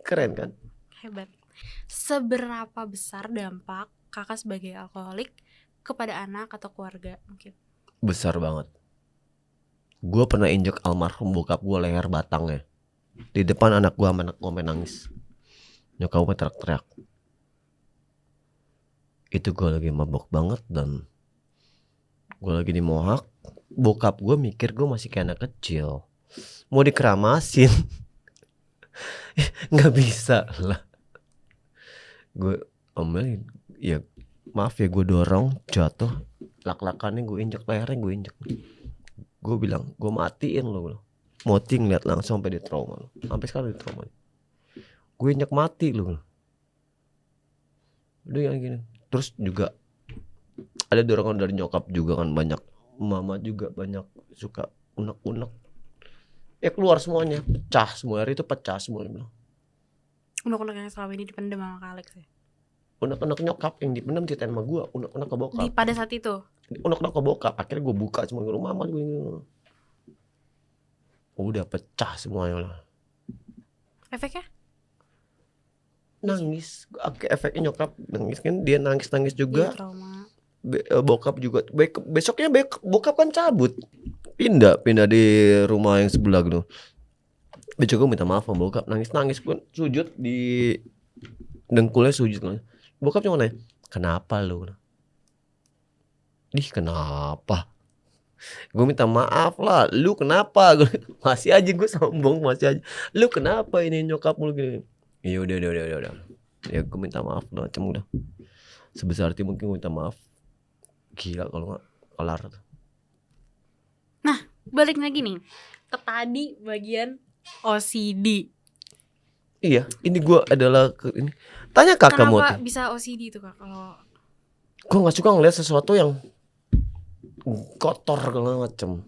Keren kan? Hebat. Seberapa besar dampak kakak sebagai alkoholik kepada anak atau keluarga mungkin? Besar banget. Gue pernah injek almarhum bokap gue leher batangnya di depan anak gue, anak gue main nangis. Nyokap gue teriak-teriak. Itu gue lagi mabok banget dan gue lagi di mohak. Bokap gue mikir gue masih kayak anak kecil, mau dikeramasin. Nggak bisa lah. Gue omelin, ya maaf ya, gue dorong jatuh, lak-lakannya gue injek lehernya, gue injek. Gue bilang, gue matiin lo. Moti ngeliat langsung sampai dia trauma lo. Sampai sekarang dia trauma. Gue injek mati lo. Udah yang gini. Terus juga ada dorongan dari nyokap juga kan, banyak. Mama juga banyak suka unek-unek. Ya keluar semuanya, pecah semua, hari itu pecah semua. Unek-unek yang selama ini dipendam sama Kak Alex ya? Unek-unek nyokap yang dipendam ceritain sama gue, unek-unek ke bokap. Pada saat itu? Unek-unek ke bokap, akhirnya gue buka semua ke rumah mama gue. Udah pecah semuanya lah. Efeknya? Nangis, efeknya nyokap nangis kan, dia nangis juga. Iya, trauma. Bokap juga. Besoknya bokap kan cabut, pindah di rumah yang sebelah gitu. Besok gue minta maaf sama bokap, nangis gue sujud di dengkulnya, sujud. Bokap cuma nanya, kenapa lu? Kenapa? Gue minta maaf lah, lu kenapa? Masih aja gue sombong, masih aja. Lu kenapa ini nyokap lu gini? Ya udah. Ya gue minta maaf udah macam udah. sebesar hati mungkin gue minta maaf. Gila kalau nggak kelar tuh. Balik lagi nih ke tadi bagian OCD. Iya, ini gue adalah ini. Tanya kakak mau. Kenapa bisa OCD itu Kak? Kalau Gue nggak suka ngeliat sesuatu yang kotor segala macem.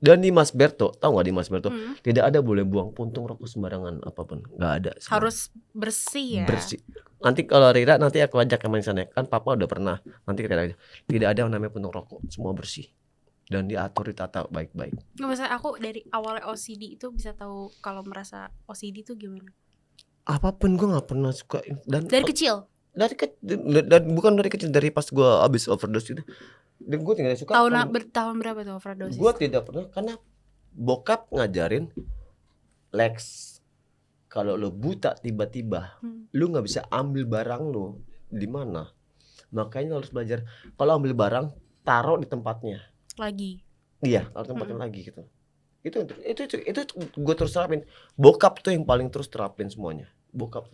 Dan di Mas Berto, tahu nggak di Mas Berto tidak ada boleh buang puntung rokok sembarangan apapun, nggak ada. Semua. harus bersih ya. Bersih. Nanti kalau Rira nanti aku ajak ke sana kan papa udah pernah. Nanti kita aja. Tidak ada yang namanya puntung rokok, semua bersih dan diatur ditata baik-baik. Nggak, maksudnya aku dari awalnya OCD itu bisa tahu kalau merasa OCD itu gimana? Apapun gue nggak pernah suka dan Dari kecil. dan bukan dari kecil, dari pas gue abis overdose itu. Dan gue tidak suka. Tahun berapa tuh overdosis? Gue tidak pernah karena bokap ngajarin Lex, kalau lo buta tiba-tiba lu nggak bisa ambil barang lo di mana, makanya lo harus belajar kalau ambil barang taruh di tempatnya Lagi. iya, taruh tempatnya lagi gitu. Itu gue terus terapin. Bokap tuh yang paling terus terapin semuanya, bokap.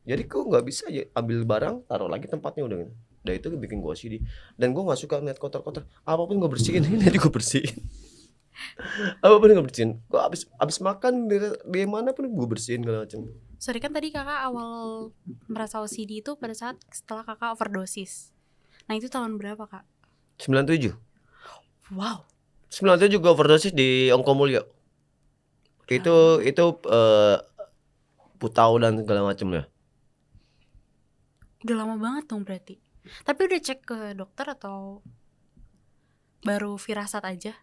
Jadi gue nggak bisa aja ambil barang taruh lagi tempatnya udah gitu. Dan itu bikin gue OCD. Dan gue nggak suka ngeliat kotor-kotor. Apapun gue bersihin, ini juga bersihin. Apapun gue bersihin. Gue abis makan di mana pun gue bersihin segala macam. Sorry, kan tadi kakak awal merasa OCD itu pada saat setelah kakak overdosis. Nah itu tahun berapa Kak? 97. Wow. 97 gue overdosis di Ongkomulyo. Itu Putau dan segala macamnya. Udah lama banget dong berarti. Tapi udah cek ke dokter atau baru firasat aja?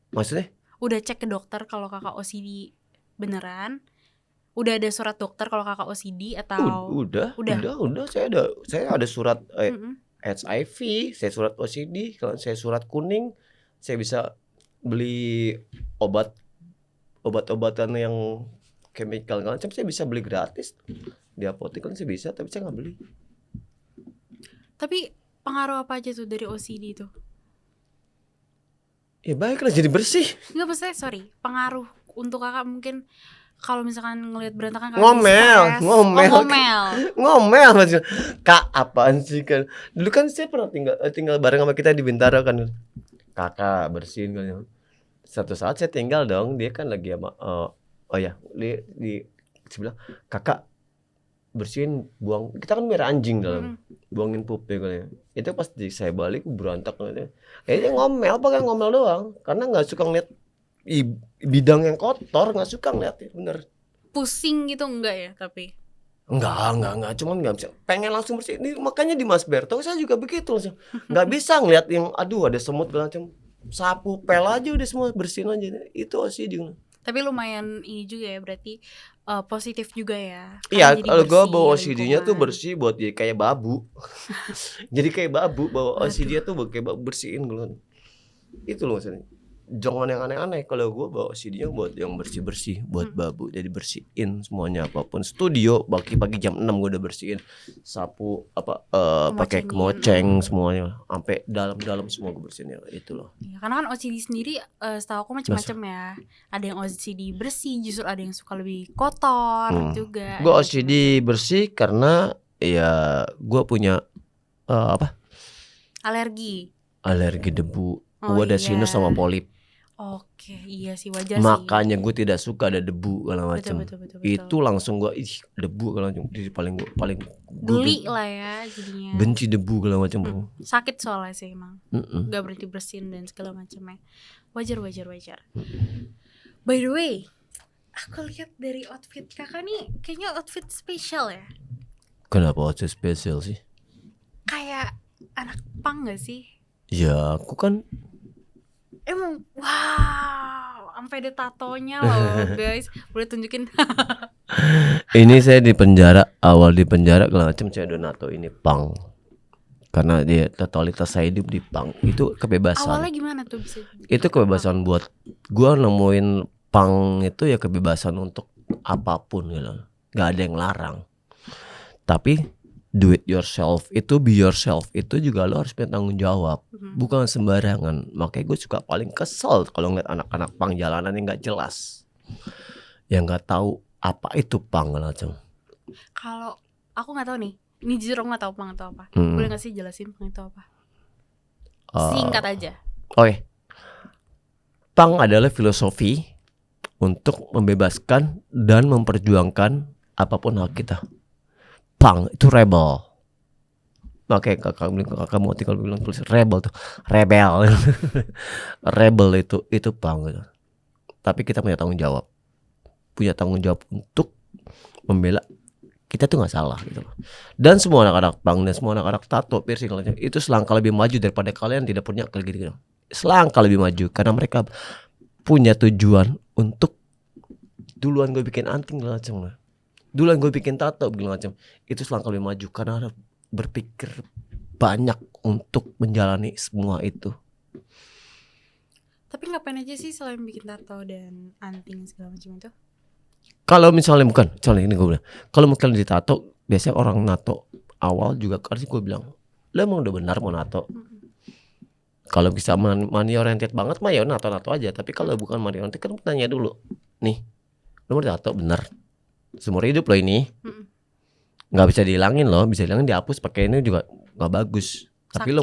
Maksudnya? Udah cek ke dokter kalau kakak OCD beneran? Udah ada surat dokter kalau kakak OCD atau? Udah. Saya ada surat HIV, saya surat OCD, kalau saya surat kuning, saya bisa beli obat-obatan yang chemical kan, saya bisa beli gratis di apotek kan, saya bisa, tapi saya nggak beli. Tapi pengaruh apa aja tuh dari OCD itu? Ya baiklah, jadi bersih. Enggak, maksudnya sorry, pengaruh untuk kakak mungkin kalau misalkan ngelihat berantakan kakak Ngomel. Ngomel maksudnya. Kak, apaan sih kan? Dulu kan saya pernah tinggal bareng sama kita di Bintaro kan. Kakak bersihin kan. Satu saat saya tinggal dong, dia kan lagi sama dia bilang, "Kakak bersihin, buang." Kita kan merah anjing dalam. Buangin pup ya kan. Itu pas saya balik berantakan. Dia ngomel, pakai ngomel doang karena enggak suka ngeliat bidang yang kotor, nggak suka ngeliatnya, bener. Pusing gitu enggak ya tapi? Enggak, cuman nggak bisa, pengen langsung bersih. Ini makanya di Mas Berto saya juga begitu langsung, nggak bisa ngeliat yang aduh ada semut macam, sapu pel aja udah semua bersihin aja, itu OCD. Tapi lumayan ini juga ya berarti positif juga ya. Iya, Jadi kalau gue bersih bawa OCD-nya tuh lingkungan. bersih buat jadi kayak babu. Jadi kayak babu, bawa OCD-nya tuh kayak babu, bersihin gitu. Itu loh maksudnya. Jangan yang aneh-aneh. Kalau gue bawa CD-nya buat yang bersih-bersih, buat babu. Jadi bersihin semuanya, apapun. Studio pagi-pagi jam 6 gue udah bersihin. Sapu pakai kemoceng semuanya, sampai dalam-dalam semua gue bersihin ya. Itu loh. Ya, karena kan OCD sendiri setahu aku macam-macam ya. Ada yang OCD bersih, justru ada yang suka lebih kotor juga. Gue OCD bersih karena ya gue punya alergi debu. Oh, Gue ada iya. sinus sama polip. Oke, iya sih, wajar sih. Makanya gue tidak suka ada debu segala macam. Betul. Itu langsung gue debu segala macam. Jadi paling geli lah ya jadinya. benci debu segala macam. Sakit soalnya sih emang. Gak berhenti bersihin dan segala macamnya. Wajar. By the way, aku lihat dari outfit kakak nih kayaknya outfit spesial ya. Kenapa outfit spesial sih? Kayak anak punk gak sih? Ya aku kan Emang wow, sampai ada tatonya loh guys. Boleh tunjukin? ini saya di penjara, awal di penjara segala macam, saya udah nato ini punk. Karena dia totalitas saya hidup di punk. Itu kebebasan. Awalnya gimana tuh bisa? Itu kebebasan buat gua nemuin punk itu ya, kebebasan untuk apapun gitu. Gak ada yang larang. Tapi do it yourself, itu be yourself, itu juga lo harus punya tanggung jawab. Bukan sembarangan. Makanya gue suka paling kesel kalau ngeliat anak-anak punk jalanan yang gak jelas, yang gak tahu apa itu punk macam. Kalau aku nggak tahu nih, Ini jujur aku gak tahu pang itu apa. Hmm. Boleh gak sih jelasin pang itu apa? Eh, Singkat aja. Oke. Punk adalah filosofi untuk membebaskan dan memperjuangkan apapun hak kita. Punk itu rebel. Makanya kakak mau tinggal bilang tulis rebel tuh, rebel. Rebel itu punk gitu. Tapi kita punya tanggung jawab untuk membela kita tuh nggak salah gitu loh. Dan semua anak-anak punk dan semua anak-anak tato piercing itu selangkah lebih maju daripada kalian tidak punya kayak gitu. Selangkah lebih maju karena mereka punya tujuan untuk duluan gue bikin anting segala macam lah. Duluan gue bikin tato segala macam. Itu selangkah lebih maju karena ada berpikir banyak untuk menjalani semua itu. Tapi ngapain aja sih selain bikin tato dan anting segala macam itu? Kalau misalnya ini gue bilang, kalau misalnya ditato, biasanya orang nato awal juga kan gue bilang, lo emang udah benar mau nato. Kalau bisa money oriented banget mah ya nato aja. Tapi kalau bukan money oriented kan tanya dulu, nih, lo mau tato bener, seumur hidup lo ini, nggak bisa dihilangin loh, bisa dihilangin dihapus pakai ini juga nggak bagus. Tapi Sakit.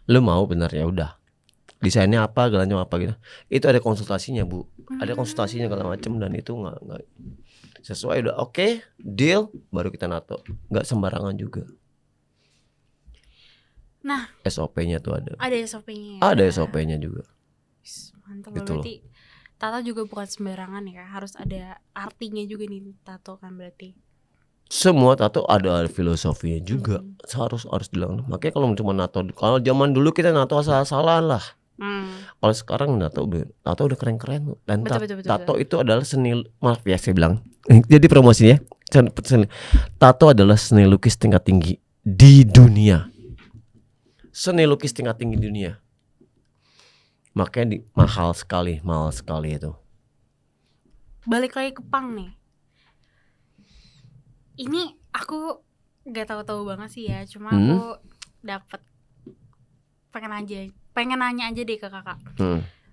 lo mau bener ya udah. Desainnya apa, gelannya apa gitu. Itu ada konsultasinya bu, ada konsultasinya segala macem dan itu nggak sesuai udah oke, deal baru kita nato, nggak sembarangan juga. Nah, SOP-nya tuh ada SOP-nya. Ada SOP-nya juga. Mantap Gitu loh. berarti. Tato juga bukan sembarangan ya, harus ada artinya juga nih tato kan berarti. Semua tato ada filosofinya juga. Harus dilakukan. Makanya kalau cuma nato, kalau zaman dulu kita nato asal-asalan lah. Kalau sekarang tato udah keren-keren. Dan Betul. tato itu adalah seni, maaf ya saya bilang. Jadi promosinya, tato adalah seni lukis tingkat tinggi di dunia. Seni lukis tingkat tinggi di dunia. Makanya mahal sekali itu. Balik lagi ke punk nih. Ini aku gak tahu-tahu banget sih ya, cuma aku dapat pengen nanya aja deh ke kakak.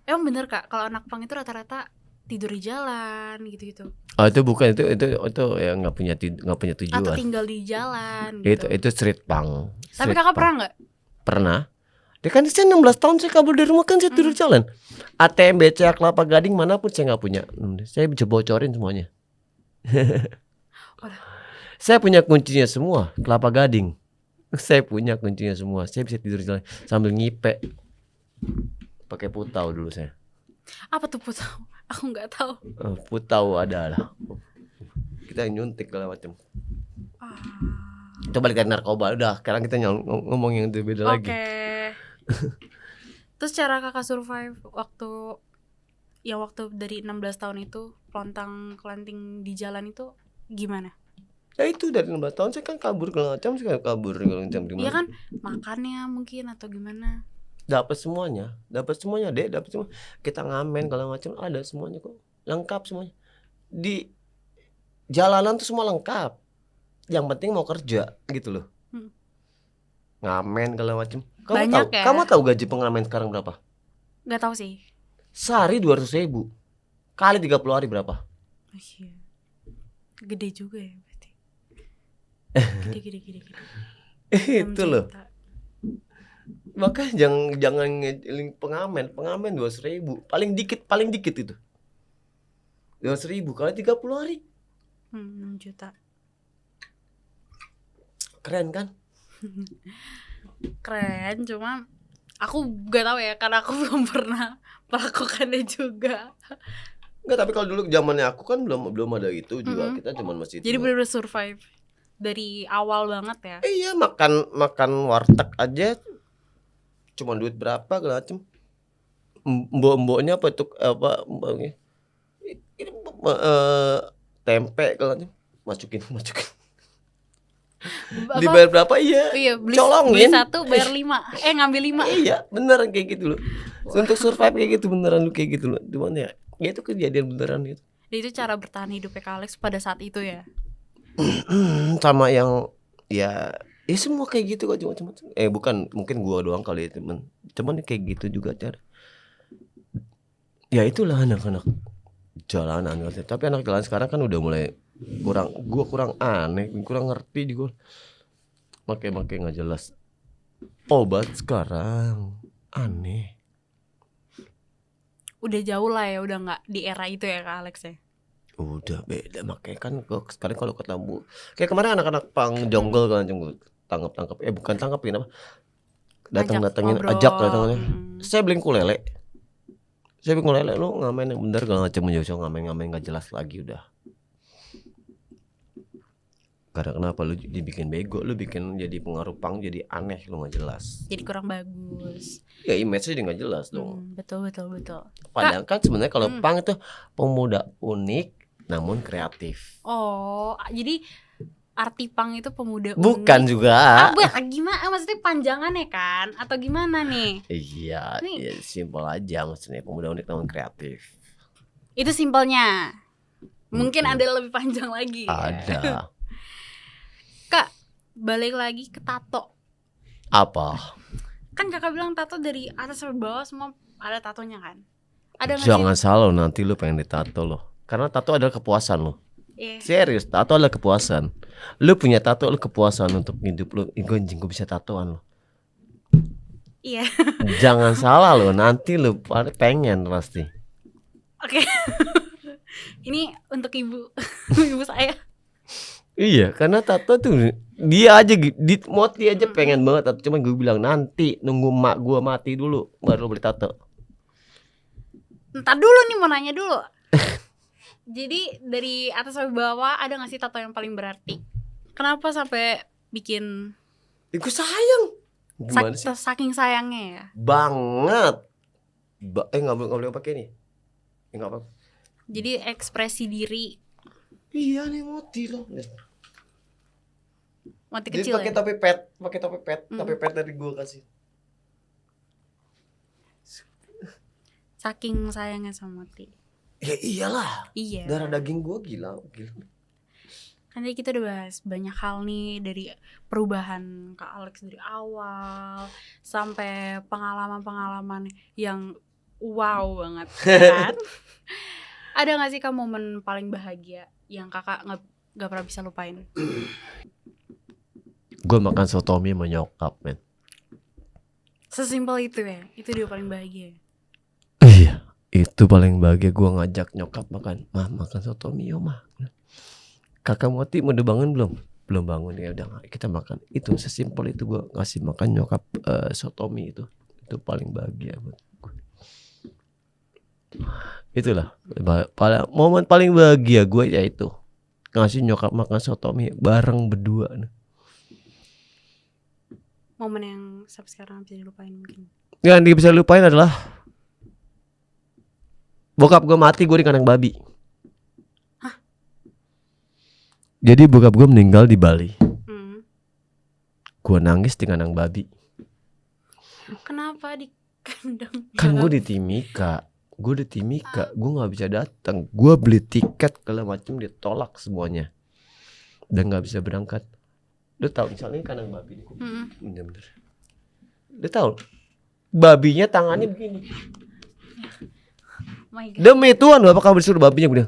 Emang bener kak kalau anak punk itu rata-rata tidur di jalan gitu-gitu? Oh itu bukan, itu ya nggak punya tujuan. Atau tinggal di jalan gitu? Itu street punk. Tapi kakak pernah nggak? Pernah. Dia kan saya 16 tahun saya kabur dari rumah kan saya tidur jalan. ATM, BCA, Kelapa Gading manapun saya nggak punya. Saya bisa bocorin semuanya. Saya punya kuncinya semua, Kelapa Gading. Saya punya kuncinya semua. Saya bisa tidur jalan sambil ngipe. Pakai putau dulu saya. Apa tuh putau? Aku nggak tahu. Putau ada lah. Kita nyuntik segala macam. Itu balik dari narkoba. Udah, sekarang kita ngomong yang beda lagi. Oke. Terus cara kakak survive waktu dari 16 tahun itu kelanting di jalan itu gimana? Ya itu dari 16 tahun saya kan kabur segala macam, saya kabur segala macam gimana? Iya kan, makannya mungkin atau gimana? Dapat semuanya, dek, dapat semua. Kita ngamen segala macam ada semuanya kok, lengkap semuanya. Di jalanan tuh semua lengkap. Yang penting mau kerja gitu loh. Ngamen segala macam. Banyak ya? Kamu tahu gaji pengamen sekarang berapa? Gak tahu sih. Sehari 200.000 kali 30 hari berapa? Oh, iya. Gede juga ya berarti. Gede. Itu loh. Maka jangan ngejeling pengamen 200.000 paling dikit itu 200.000 kali 30 hari 6 juta. Keren kan? Keren, cuma aku gak tahu ya karena aku belum pernah melakukannya juga. Enggak, tapi kalau dulu zamannya aku kan belum ada itu juga. Kita cuma masih jadi benar-benar survive dari awal banget ya. Iya, makan warteg aja cuma duit berapa segala macem. Mbok-mboknya apa tuh mboknya ini tempe segala macem masukin dibayar berapa? Iya, beli colongin 1 bayar 5. Ngambil 5. Iya, beneran kayak gitu loh. Untuk survive kayak gitu beneran lu kayak gitu loh. Cuman ya itu kejadian beneran gitu. Dan itu cara bertahan hidupnya Kak Alex pada saat itu ya. Sama yang ya semua kayak gitu kok, cuma bukan mungkin gua doang kali ya temen. Cuman kayak gitu juga cara. Ya itulah anak-anak jalanan. Tapi anak jalan sekarang kan udah mulai kurang aneh, kurang ngerti juga. Make nggak jelas. Obat sekarang aneh. Udah jauh lah ya, udah nggak di era itu ya Kak Alex ya. Udah beda, makanya kan sekarang kalau ketemu kayak kemarin anak-anak pang jonggol kan tangkap bukan tangkapin apa, datangin ngobrol. ajak datangnya. Saya beliin kulele lu ngamen yang bener gak ngacem menjauh ngamen gak jelas lagi udah. Karena kenapa lu dibikin bego, lu bikin jadi pengaruh pang jadi aneh, lu gak jelas. Jadi kurang bagus. Ya image-nya jadi gak jelas dong. Betul. Padahal kan sebenarnya kalau pang itu pemuda unik namun kreatif. Oh, jadi arti pang itu pemuda Bukan unik. juga. Gimana? Maksudnya panjangannya kan? Atau gimana nih? Iya, Nih. ya simpel aja maksudnya pemuda unik namun kreatif. Itu simpelnya. Mungkin ada lebih panjang lagi. Ada. Kak, balik lagi ke tato. Apa? Kan kakak bilang tato dari atas sampai bawah semua ada tatonya kan? Ada nggak sih? Jangan salah nanti lu pengen ditato loh. Karena tato adalah kepuasan loh. Iya. Serius, tato adalah kepuasan. Lu punya tato lu kepuasan untuk hidup lu. Gue bisa tatoan lo. Iya. Jangan salah lo, nanti lu pengen pasti. Oke. Ini untuk ibu saya. Iya, karena tato tuh dia aja Moti aja pengen banget tato. Cuman gue bilang nanti nunggu mak gue mati dulu baru beli tato. Ntar dulu nih mau nanya dulu. Jadi dari atas sampai bawah ada gak sih tato yang paling berarti? Kenapa sampai bikin Gue sayang. Gimana sih? saking sayangnya ya? Banget. Nggak boleh pakai nih. Nggak apa. Jadi ekspresi diri Iya nih Moti loh. mati Jadi kecil pakai ya? topi pet dari gue kasih. Saking sayangnya sama Mati. Ya iyalah. Iya. Darah daging gue gila. Kan tadi kita udah bahas banyak hal nih, dari perubahan Kak Alex dari awal sampai pengalaman-pengalaman yang wow banget kan? Ada gak sih Kak momen paling bahagia yang kakak gak pernah bisa lupain? Gue makan sotomi sama nyokap men. Sesimpel itu ya? Itu dia paling bahagia? Iya, itu paling bahagia. Gue ngajak nyokap makan sotomi yo mah. Kakak Moti udah bangun belum? Belum bangun, ya udah kita makan. Itu sesimpel itu gue ngasih makan nyokap sotomi itu paling bahagia buat gue. Itulah momen paling bahagia gue, ya itu ngasih nyokap makan sotomi bareng berdua. Momen yang sampai sekarang bisa dilupain mungkin? Yang bisa lupain adalah bokap gue mati, gue di kandang babi. Hah? Jadi bokap gue meninggal di Bali. Gue nangis di kandang babi. Kenapa di kandang? Kan gue di Timika. Gue nggak bisa datang. Gue beli tiket segala macam ditolak semuanya dan nggak bisa berangkat. Lu tahu misalnya kandang babi nih, bener-bener. Lu tahu babinya tangannya begini. Oh my God. Demi Tuhan, apakah disuruh babinya bilang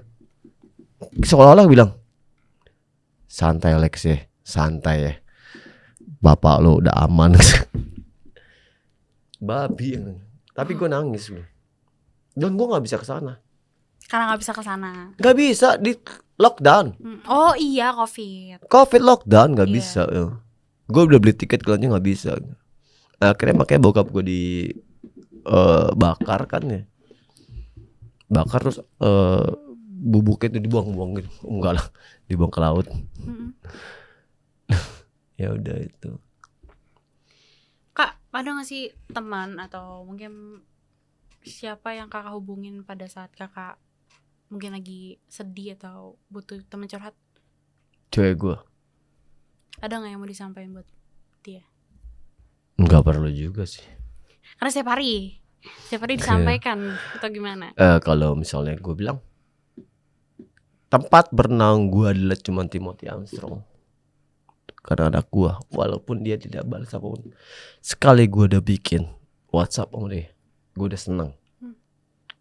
seolah-olah bilang santai Alex ya, santai ya, bapak lo udah aman. Babi yang, tapi gue nangis loh. Dan gue nggak bisa kesana. Karena nggak bisa kesana. Nggak bisa, di lockdown. Oh iya, Covid lockdown, nggak Iya. bisa. Gue udah beli tiket kelanjutnya nggak bisa. Akhirnya makanya bokap gue bakar kan ya. Bakar terus bubuknya itu dibuang gitu. Enggak lah, dibuang ke laut. Ya udah itu. Kak, ada gak sih teman atau mungkin siapa yang kakak hubungin pada saat kakak mungkin lagi sedih atau butuh teman curhat? Cewek gue. Ada gak yang mau disampaikan buat dia? Nggak perlu juga sih. Karena setiap hari disampaikan atau gimana? Kalau misalnya gue bilang tempat bernaung gue adalah cuma Timothy Armstrong. Karena anak gue, walaupun dia tidak balas apapun, sekali gue udah bikin WhatsApp sama dia, gue udah seneng.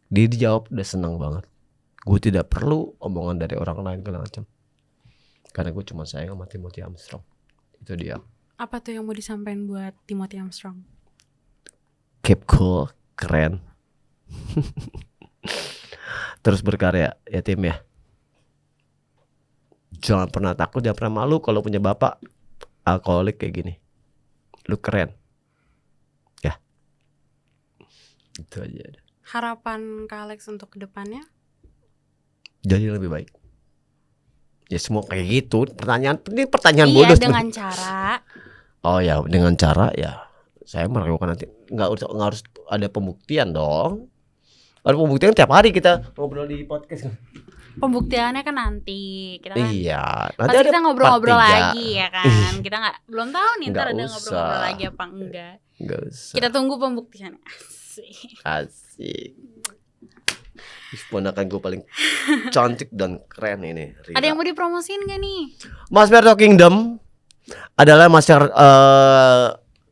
Dia dijawab udah seneng banget. Gue tidak perlu omongan dari orang lain segala macam. Karena gue cuma sayang sama Timothy Armstrong. Itu dia. Apa tuh yang mau disampaikan buat Timothy Armstrong? Keep cool, keren. Terus berkarya ya Tim ya. Jangan pernah takut, jangan pernah malu kalau punya bapak alkoholik kayak gini. Lu keren. Ya. Itu aja. Harapan Kak Alex untuk kedepannya? Jadi lebih baik. Ya semua kayak gitu. Ini pertanyaan bodoh. Iya, dengan cara. Oh ya, dengan cara ya saya melakukan nanti nggak harus ada pembuktian dong. Ada pembuktian tiap hari kita ngobrol di podcast. Pembuktiannya kan nanti kita kan. Iya, nanti Pasti ada kita ngobrol-ngobrol part 3. lagi ya kan. Kita belum tahu nih ntar Nggak ada usah. ngobrol-ngobrol lagi apa enggak. Nggak usah. Kita tunggu pembuktiannya. Asik. Ponakan gue paling cantik dan keren ini. Rira. Ada yang mau dipromosin gak nih? Masberto Kingdom adalah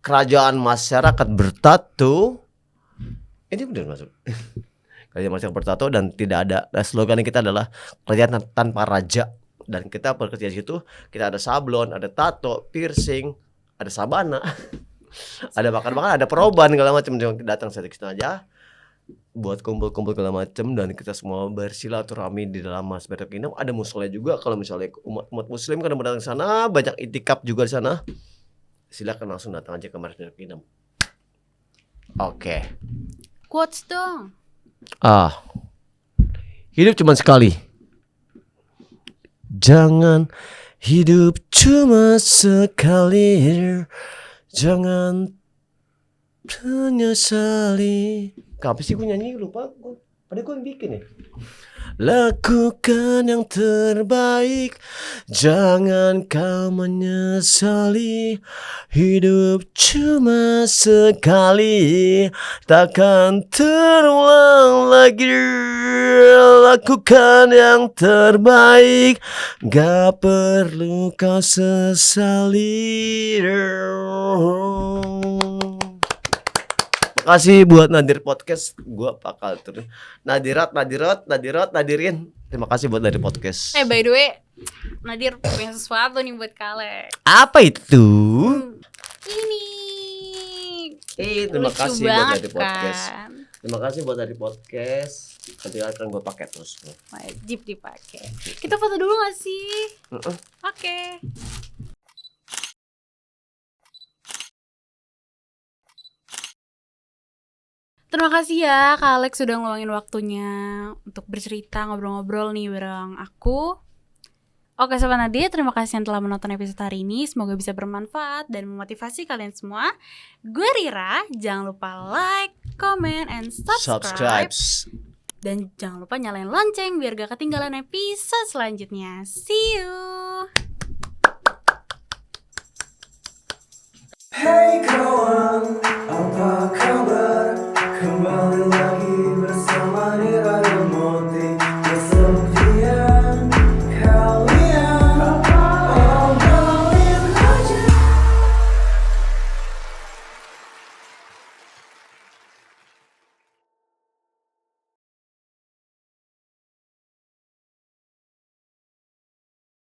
kerajaan masyarakat bertato. Ini benar masuk. Kerajaan masyarakat bertato dan tidak ada. Slogan kita adalah kerajaan tanpa raja. Dan kita bekerja di situ. Kita ada sablon, ada tato, piercing, ada sabana, ada bakar-bakar, ada peroban segala macam. Datang satu aja buat kumpul-kumpul segala macam, dan kita semua bersilaturahmi di dalam Masberto Kingdom. Ada musola juga kalau misalnya umat muslim kan mau datang ke sana, banyak itikaf juga di sana. Silakan langsung datang aja ke Masberto Kingdom. Oke. Quotes dong. Hidup cuma sekali. Jangan hidup cuma sekali. Jangan menyesali. Apa sih gue nyanyi lupa. Padahal gue yang bikin ya. Lakukan yang terbaik, jangan kau menyesali. Hidup cuma sekali, takkan terulang lagi. Lakukan yang terbaik, gak perlu kau sesali. Makasih buat Nadir Podcast. Gua bakal terus Nadirin. Terima kasih buat Nadir Podcast. By the way, Nadir punya sesuatu nih buat Kale. Apa itu? Ini. Terima Lucu kasih buat banget Nadir Podcast. kan? Terima kasih buat Nadir Podcast. Nanti akan gue pakai terus. Wajib dipakai. Kita foto dulu gak sih? Oke. Terima kasih ya Kak Alex sudah ngeluangin waktunya untuk bercerita, ngobrol-ngobrol nih bareng aku. Oke Sobat Nadir, terima kasih yang telah menonton episode hari ini. Semoga bisa bermanfaat dan memotivasi kalian semua. Gue Rira, jangan lupa like, comment, and subscribe. Dan jangan lupa nyalain lonceng biar gak ketinggalan episode selanjutnya. See you!